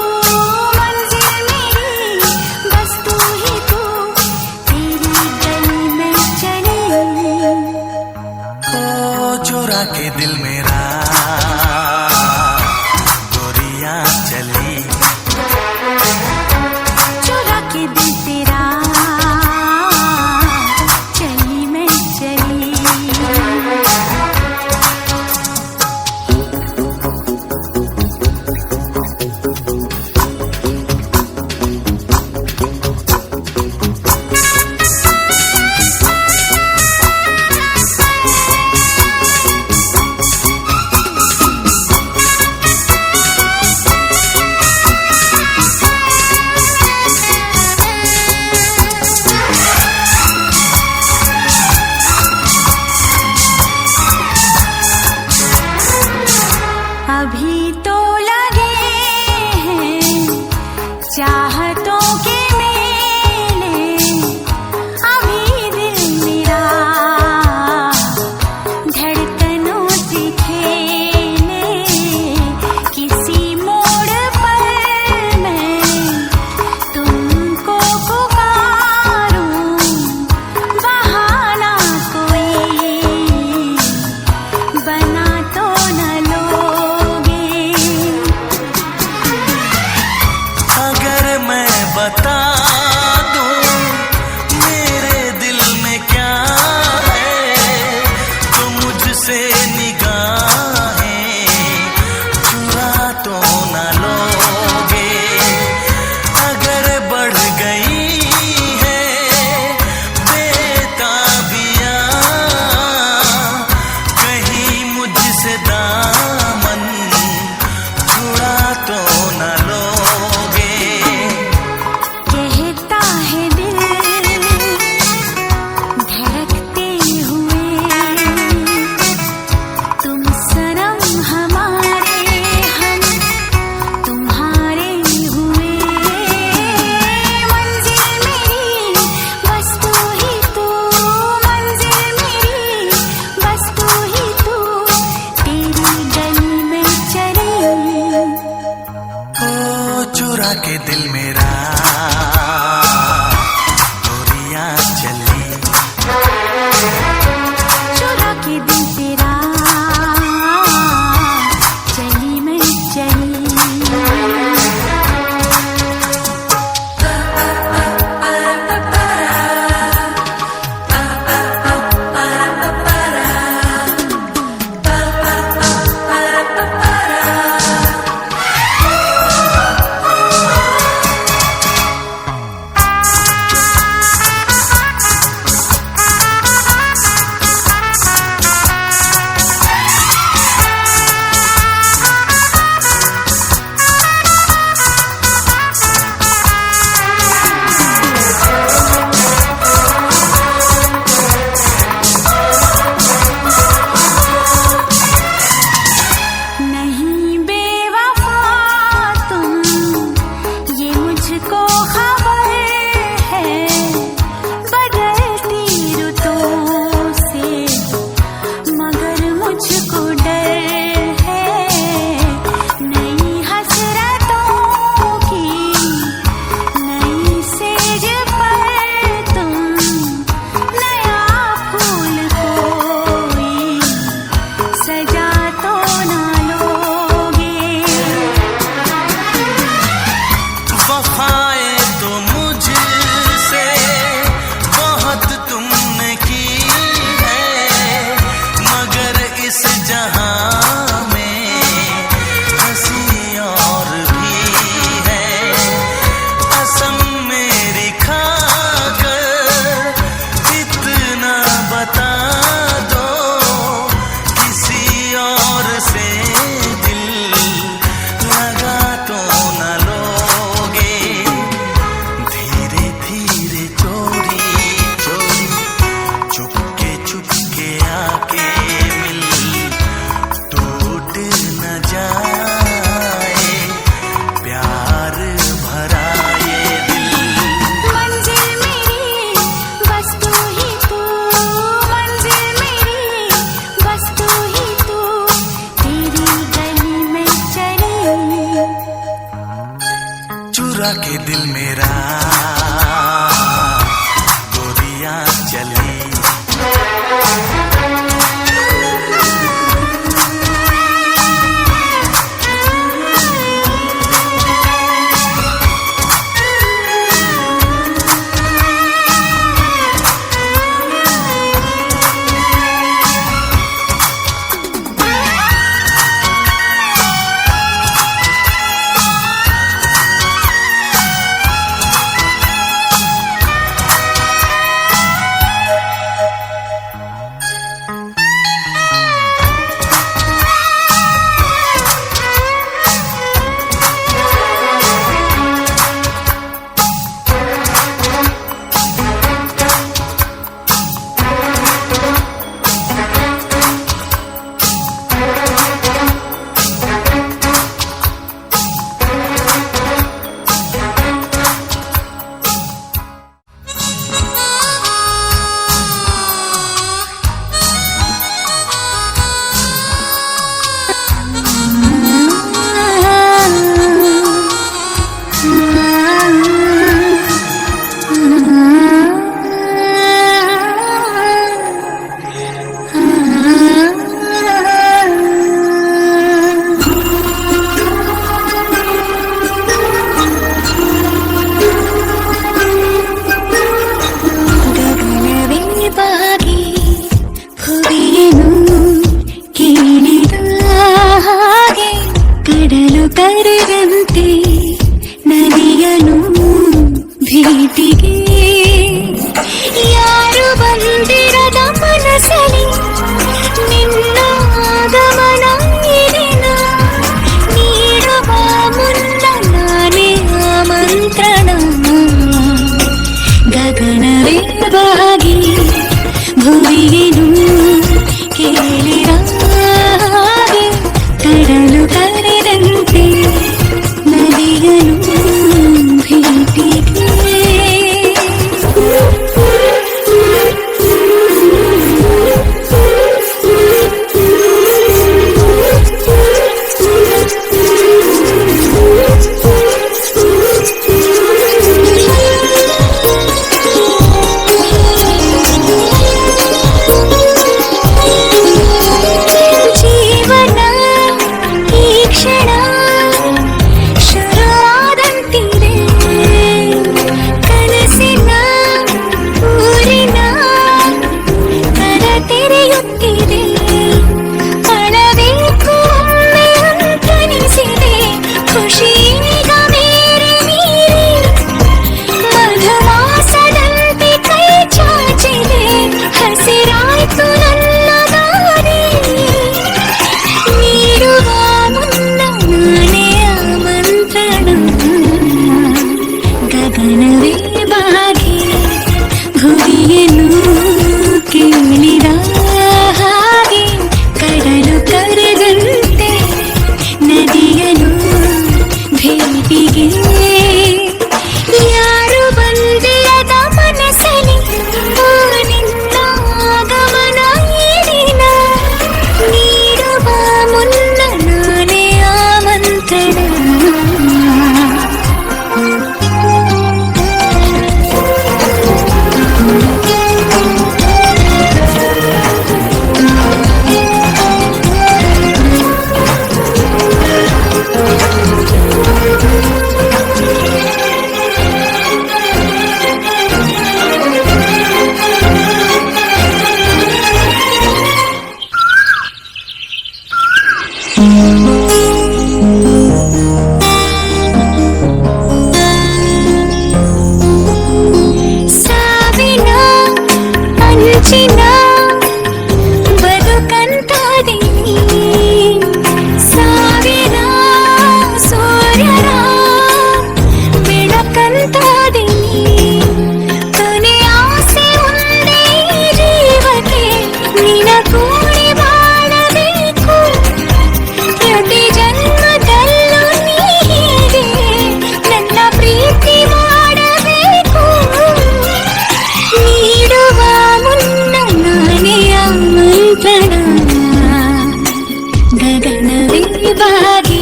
मंजिल मेरी बस तू ही तू तेरी गली में चली ओ चुरा के दिल मेरा गोरिया चली चुरा के दिल तेरा चली मैं चली दिल मेरा गोरियां चली ಕರೆದಂತೆ ನದಿಯನು ಭೇಟಿಗೆ ಯಾರು ಬಂದಿರದ ಮನಸಲಿ ನಿನ್ನ ಆಗಮನ ಇರಿನ ನೀಡುವ ಮುನ್ನ ನಾನೇ ಆಮಂತ್ರಣ ಗಗನವೇ ಬಾಗಿ ಭುವಿಯೇನು ಕೇಳಿರ ಕಡಲು ಕರೆದಂತೆ ನದಿಯನು ಭೇಟಿಗೆ ಗಗನವೇ ಬಾಗಿ ಭುವಿಯೇನು ಕೇಳಿದ ಹಾಗೆ ಕಡಲು ಕರೆದಂತೆ ನದಿಯನು ಭೇಟಿಗೆ ಯಾರು ಬಂದಿರದ ಮನಸಲಿ ನಿನ್ನ ಆಗಮನ ಏನಿನ ನೀಡುವ ಮುನ್ನ ನಾನೇ ಆಮಂತ್ರಣ ಸಾವಿನ ಅಂಚಿನ ಬದುಕಂತಾದೀನಿ ಸಾವಿರ ಸೂರ್ಯರ ಬೆಳಕಂತಾದೀನಿ ಕೊನೆ ಆಸೆ ಒಂದೇ ಜೀವಕ್ಕೆ ನಿನ ಕೂಡಿ ಬಾಳಬೇಕು ಪ್ರತಿ ಜನ್ಮದಲ್ಲೂ ನೀ ಹೀಗೆ ನನ್ನ ಪ್ರೀತಿ ಮಾಡಬೇಕು ನೀಡುವ ಮುನ್ನ ನಾನೇ ಆಮಂತ್ರಣ ಗಗನವೇ ಬಾಗಿ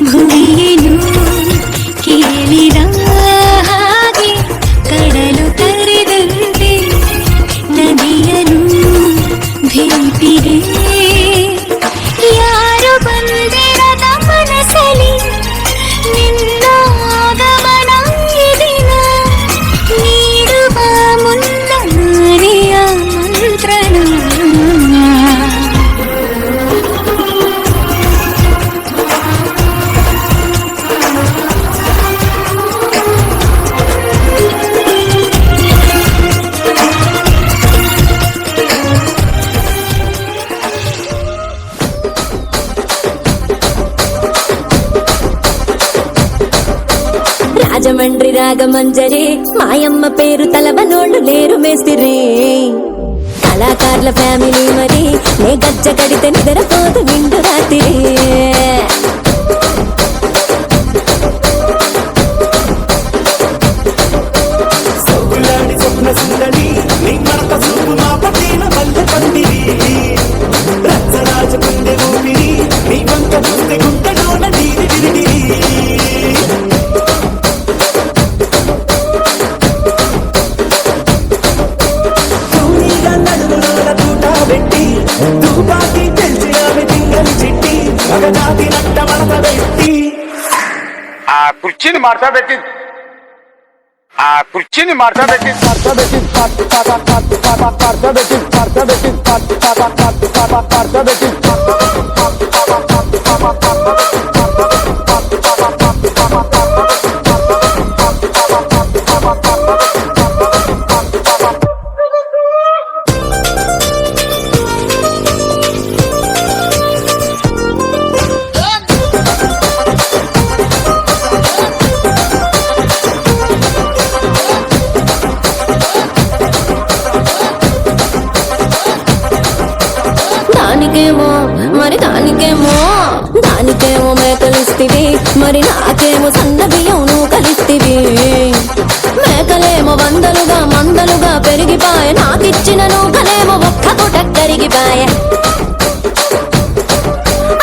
ಭುವಿಯೇನು ಕೇಳಿದ మంజరి మాయమ్మ పేరు తలవనోళ్ళు లేరు మేస్తిరి కళాకారుల ఫ్యామిలీ మరి నే గజ్జ కడితే నిద్రపోదు నిండు రాత్రి సొగులాడి స్వప్న సుందరి నీ మరత చూపు మా పట్టిన మల్లె పందిరి రచ్చరాజ పుందె ఊపిరి నీ వంక చూస్తే గుంటలోన నీరి విరిడి తూనీగా నడుములోన తూట పెట్టి తుపాకి తెలిసి ఆమె తింగని చిట్టి మగజాతి నట్ట మడత పెట్టి ఆ కుర్చీని మార్చా పెట్టి దానికేమో మేకలిస్తివి మరి నాకేమో సన్న బియ్యం నువ్వు కలిస్తివి మేకలేమో వందలుగా మందలుగా పెరిగిపాయ నాకిచ్చిన నూకలేమో ఒక్క పూట కరిగిపాయ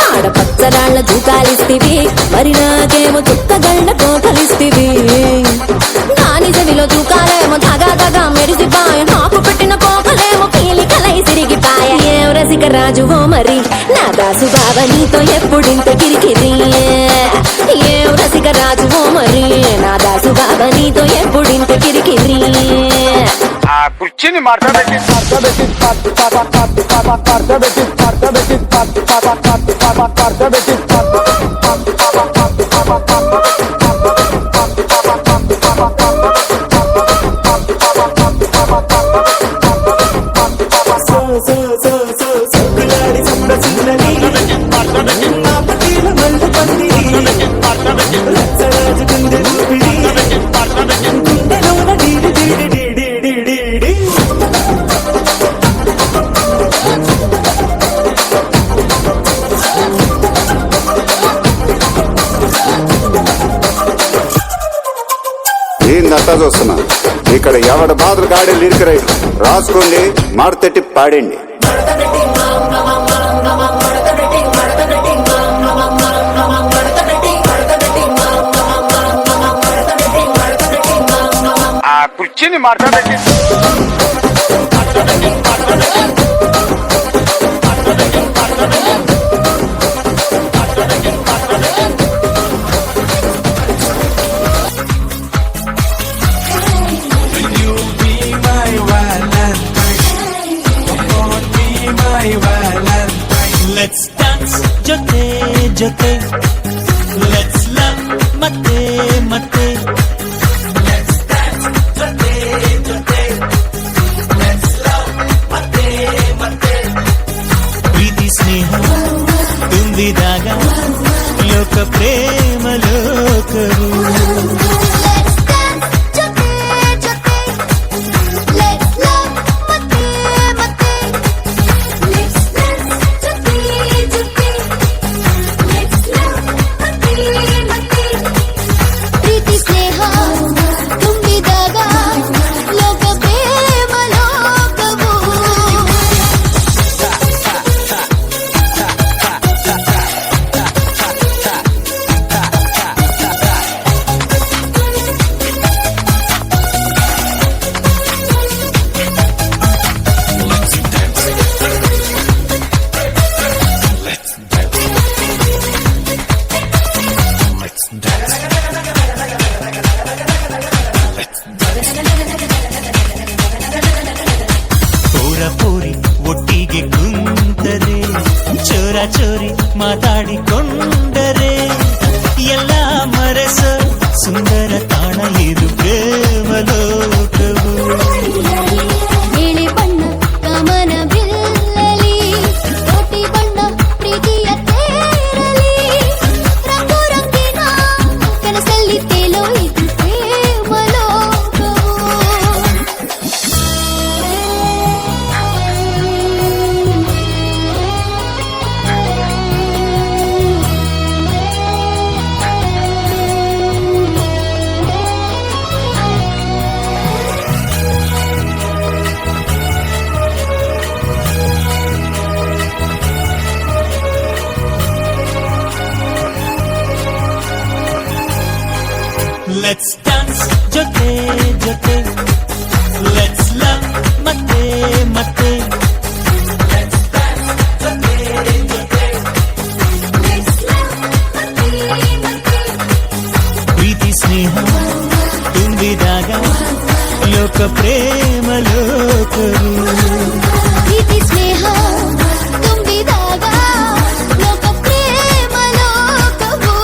ఆడపచ్చరాళ్ల జూకాలిస్తివి మరి నాకేమో చుక్కగళ్ళ కోకలిస్తివి దాని చెవిలో జూకాలేమో తగా తగా మెరిసిపాయ నాకు పెట్టిన కోకలేమో పీలికలై సిరిగిపాయ ఏం రసిక రాజువో మరి నా దాసు బావ నీతో ఎప్పుడింత కిరికిరి ఏం రసిక రాజువో మరి నా దాసు బావ నీతో ఎప్పుడింత కిరికిరి ఆ కుర్చీని మార్చా పెట్టి సొగులాడి స్వప్న సుందరి మా పట్టిన మల్లె పందిరి రచ్చరాజ పుందె ఊపిరి గుండెలోన డీడి డీడి డీడి డీడి ఏందంతా చూస్తున్నా ఇక్కడ ఎవడ బాధలు గాడి లిరిక్ రైట్ రాసుకోండి మాడతెట్టి పాడండి ఆ కుర్చీని మార్చా పెట్టి Let's dance, jote, jote. Let's love, mate, mate. Let's dance, jote, jote. Let's love, mate, mate. ప్రీతి స్నేహం ತುಂಬಿದಾಗ ಲೋಕ ಪ್ರೇಮ ಲೋಕರು ಒಟ್ಟಿಗೆ ಕುಂತರೆ ಚೋರ ಚೋರಿ ಮಾತಾಡಿಕೊಂಡರೆ ಎಲ್ಲ ಮರೆಸ ಸುಂದರ ತಾಣ ಇದು ಪ್ರೇಮ ಲೋಕವು ನೀಲಿ ಬಣ್ಣ ಕಮನ ಬಿಲ್ಲಲಿ ಕೋಟಿ ಬಣ್ಣ ಪ್ರೀತಿಯ ತೇರಲಿ ರಂಗು ರಂಗಿನ ಕನಸಲ್ಲಿ ತೇಲೋ ಇದು ಪ್ರೇಮ ಪ್ರೇಮ ಲೋಕವು ಪ್ರೀತಿ ಸ್ನೇಹ ತುಂಬಿದಾಗ ಲೋಕ ಪ್ರೇಮ ಲೋಕವು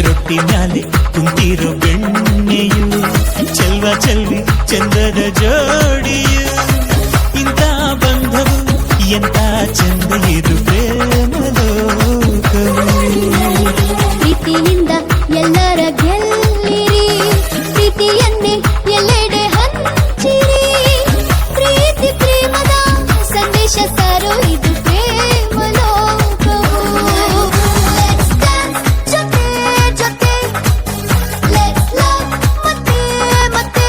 ರೊಟ್ಟಿ ಮ್ಯಾಲೆ ಕುಂತಿರೋ ಬೆಣ್ಣೆಯು ಚೆಲ್ವ ಚೆಲ್ವಿ ಚಂದದ ಜೋಡಿಯು ಇಂಥ ಬಂಧವು ಎಂತ ಚಂದ ಇರು ಪ್ರೇಮ ಲೋಕವು ಪ್ರೀತಿಯಿಂದ ಎಲ್ಲರ ಗೆಲ್ಲಿರಿ ಪ್ರೀತಿಯನ್ನೇ ಎಲ್ಲೆಡೆ ಹಂಚಿರಿ ಪ್ರೀತಿ ಪ್ರೇಮದ ಸಂದೇಶ ಸಾರೋ ಇದು ಪ್ರೇಮ ಲೋಕವು Let's dance ಜೊತೆ ಜೊತೆ Let's love ಮತ್ತೆ ಮತ್ತೆ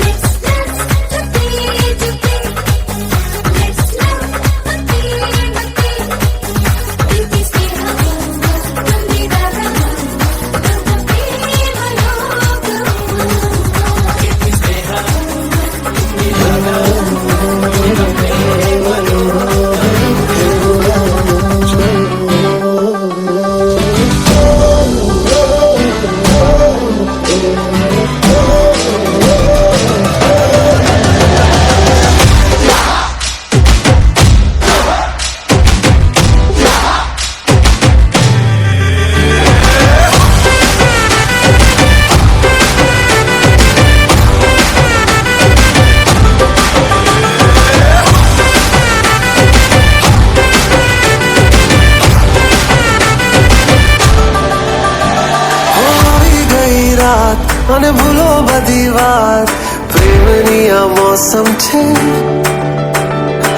Let's dance ಜೊತೆ ಜೊತೆ Let's love ಮತ್ತೆ ಮತ್ತೆ ಪ್ರೀತಿ ಸ್ನೇಹ ತುಂಬಿದಾಗ ಪ್ರೇಮ અને ભૂલો બધી વાત પ્રેમની આ મૌસમ છે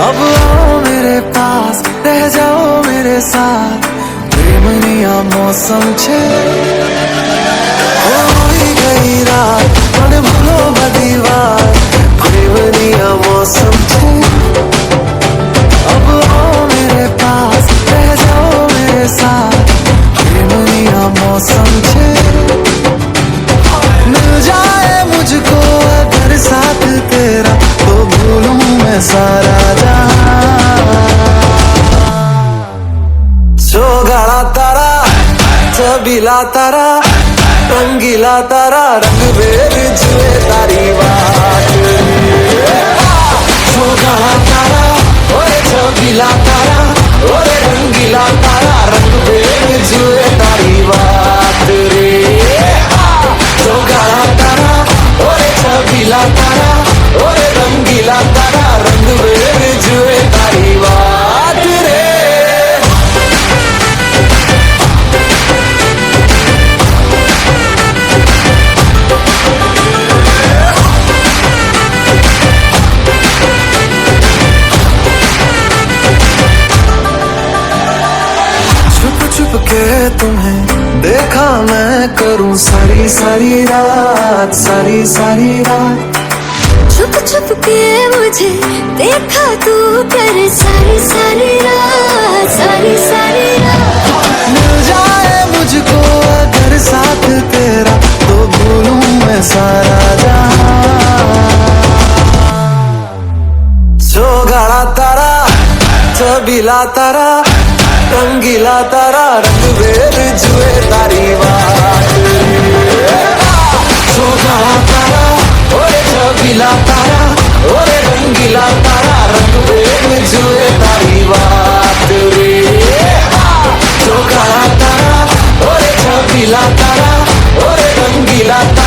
अब आओ मेरे पास रह जाओ मेरे साथ प्रेमनी आ मौसम छे होई गई रात અને ભૂલો બધી વાત પ્રેમની आ मौसम छे अब आओ मेरे पास रह जाओ मेरे साथ प्रेमनी आ मौसम छे मिल जाए मुझको अगर साथ तेरा तो भूलूं मैं सारा सोगाड़ा तारा छबीला तारा रंगीला तारा रंग बेर जुए तारी बात सोगाड़ा तारा ओरे छबीला तारा ओरे रंगीला तारा रंग बेर जुए तारी बात रे सोगाड़ा तारा ओरे छबीला तारा ओरे रंगीला तारा रंग बेर जुए तारी बात रे छुप छुप के तुम्हें देखा मैं करूं सारी सारी रात सारी सारी रात छुप छुप के मुझे देखा तू कर सारी सारी रात सारी सारी रात मिल जाए मुझको अगर साथ तेरा तो भूलूं मैं सारा सोगाड़ा तारा छबीला तारा रंगीला तारा रंग बेर जुए तारी बात सोगाड़ा तारा ओरे छबीला तारा ओरे रंगीला तारा रंग बेर जुए तारी बात रे सोगाड़ा तारा ओरे छबीला तारा ओरे रंगीला तारा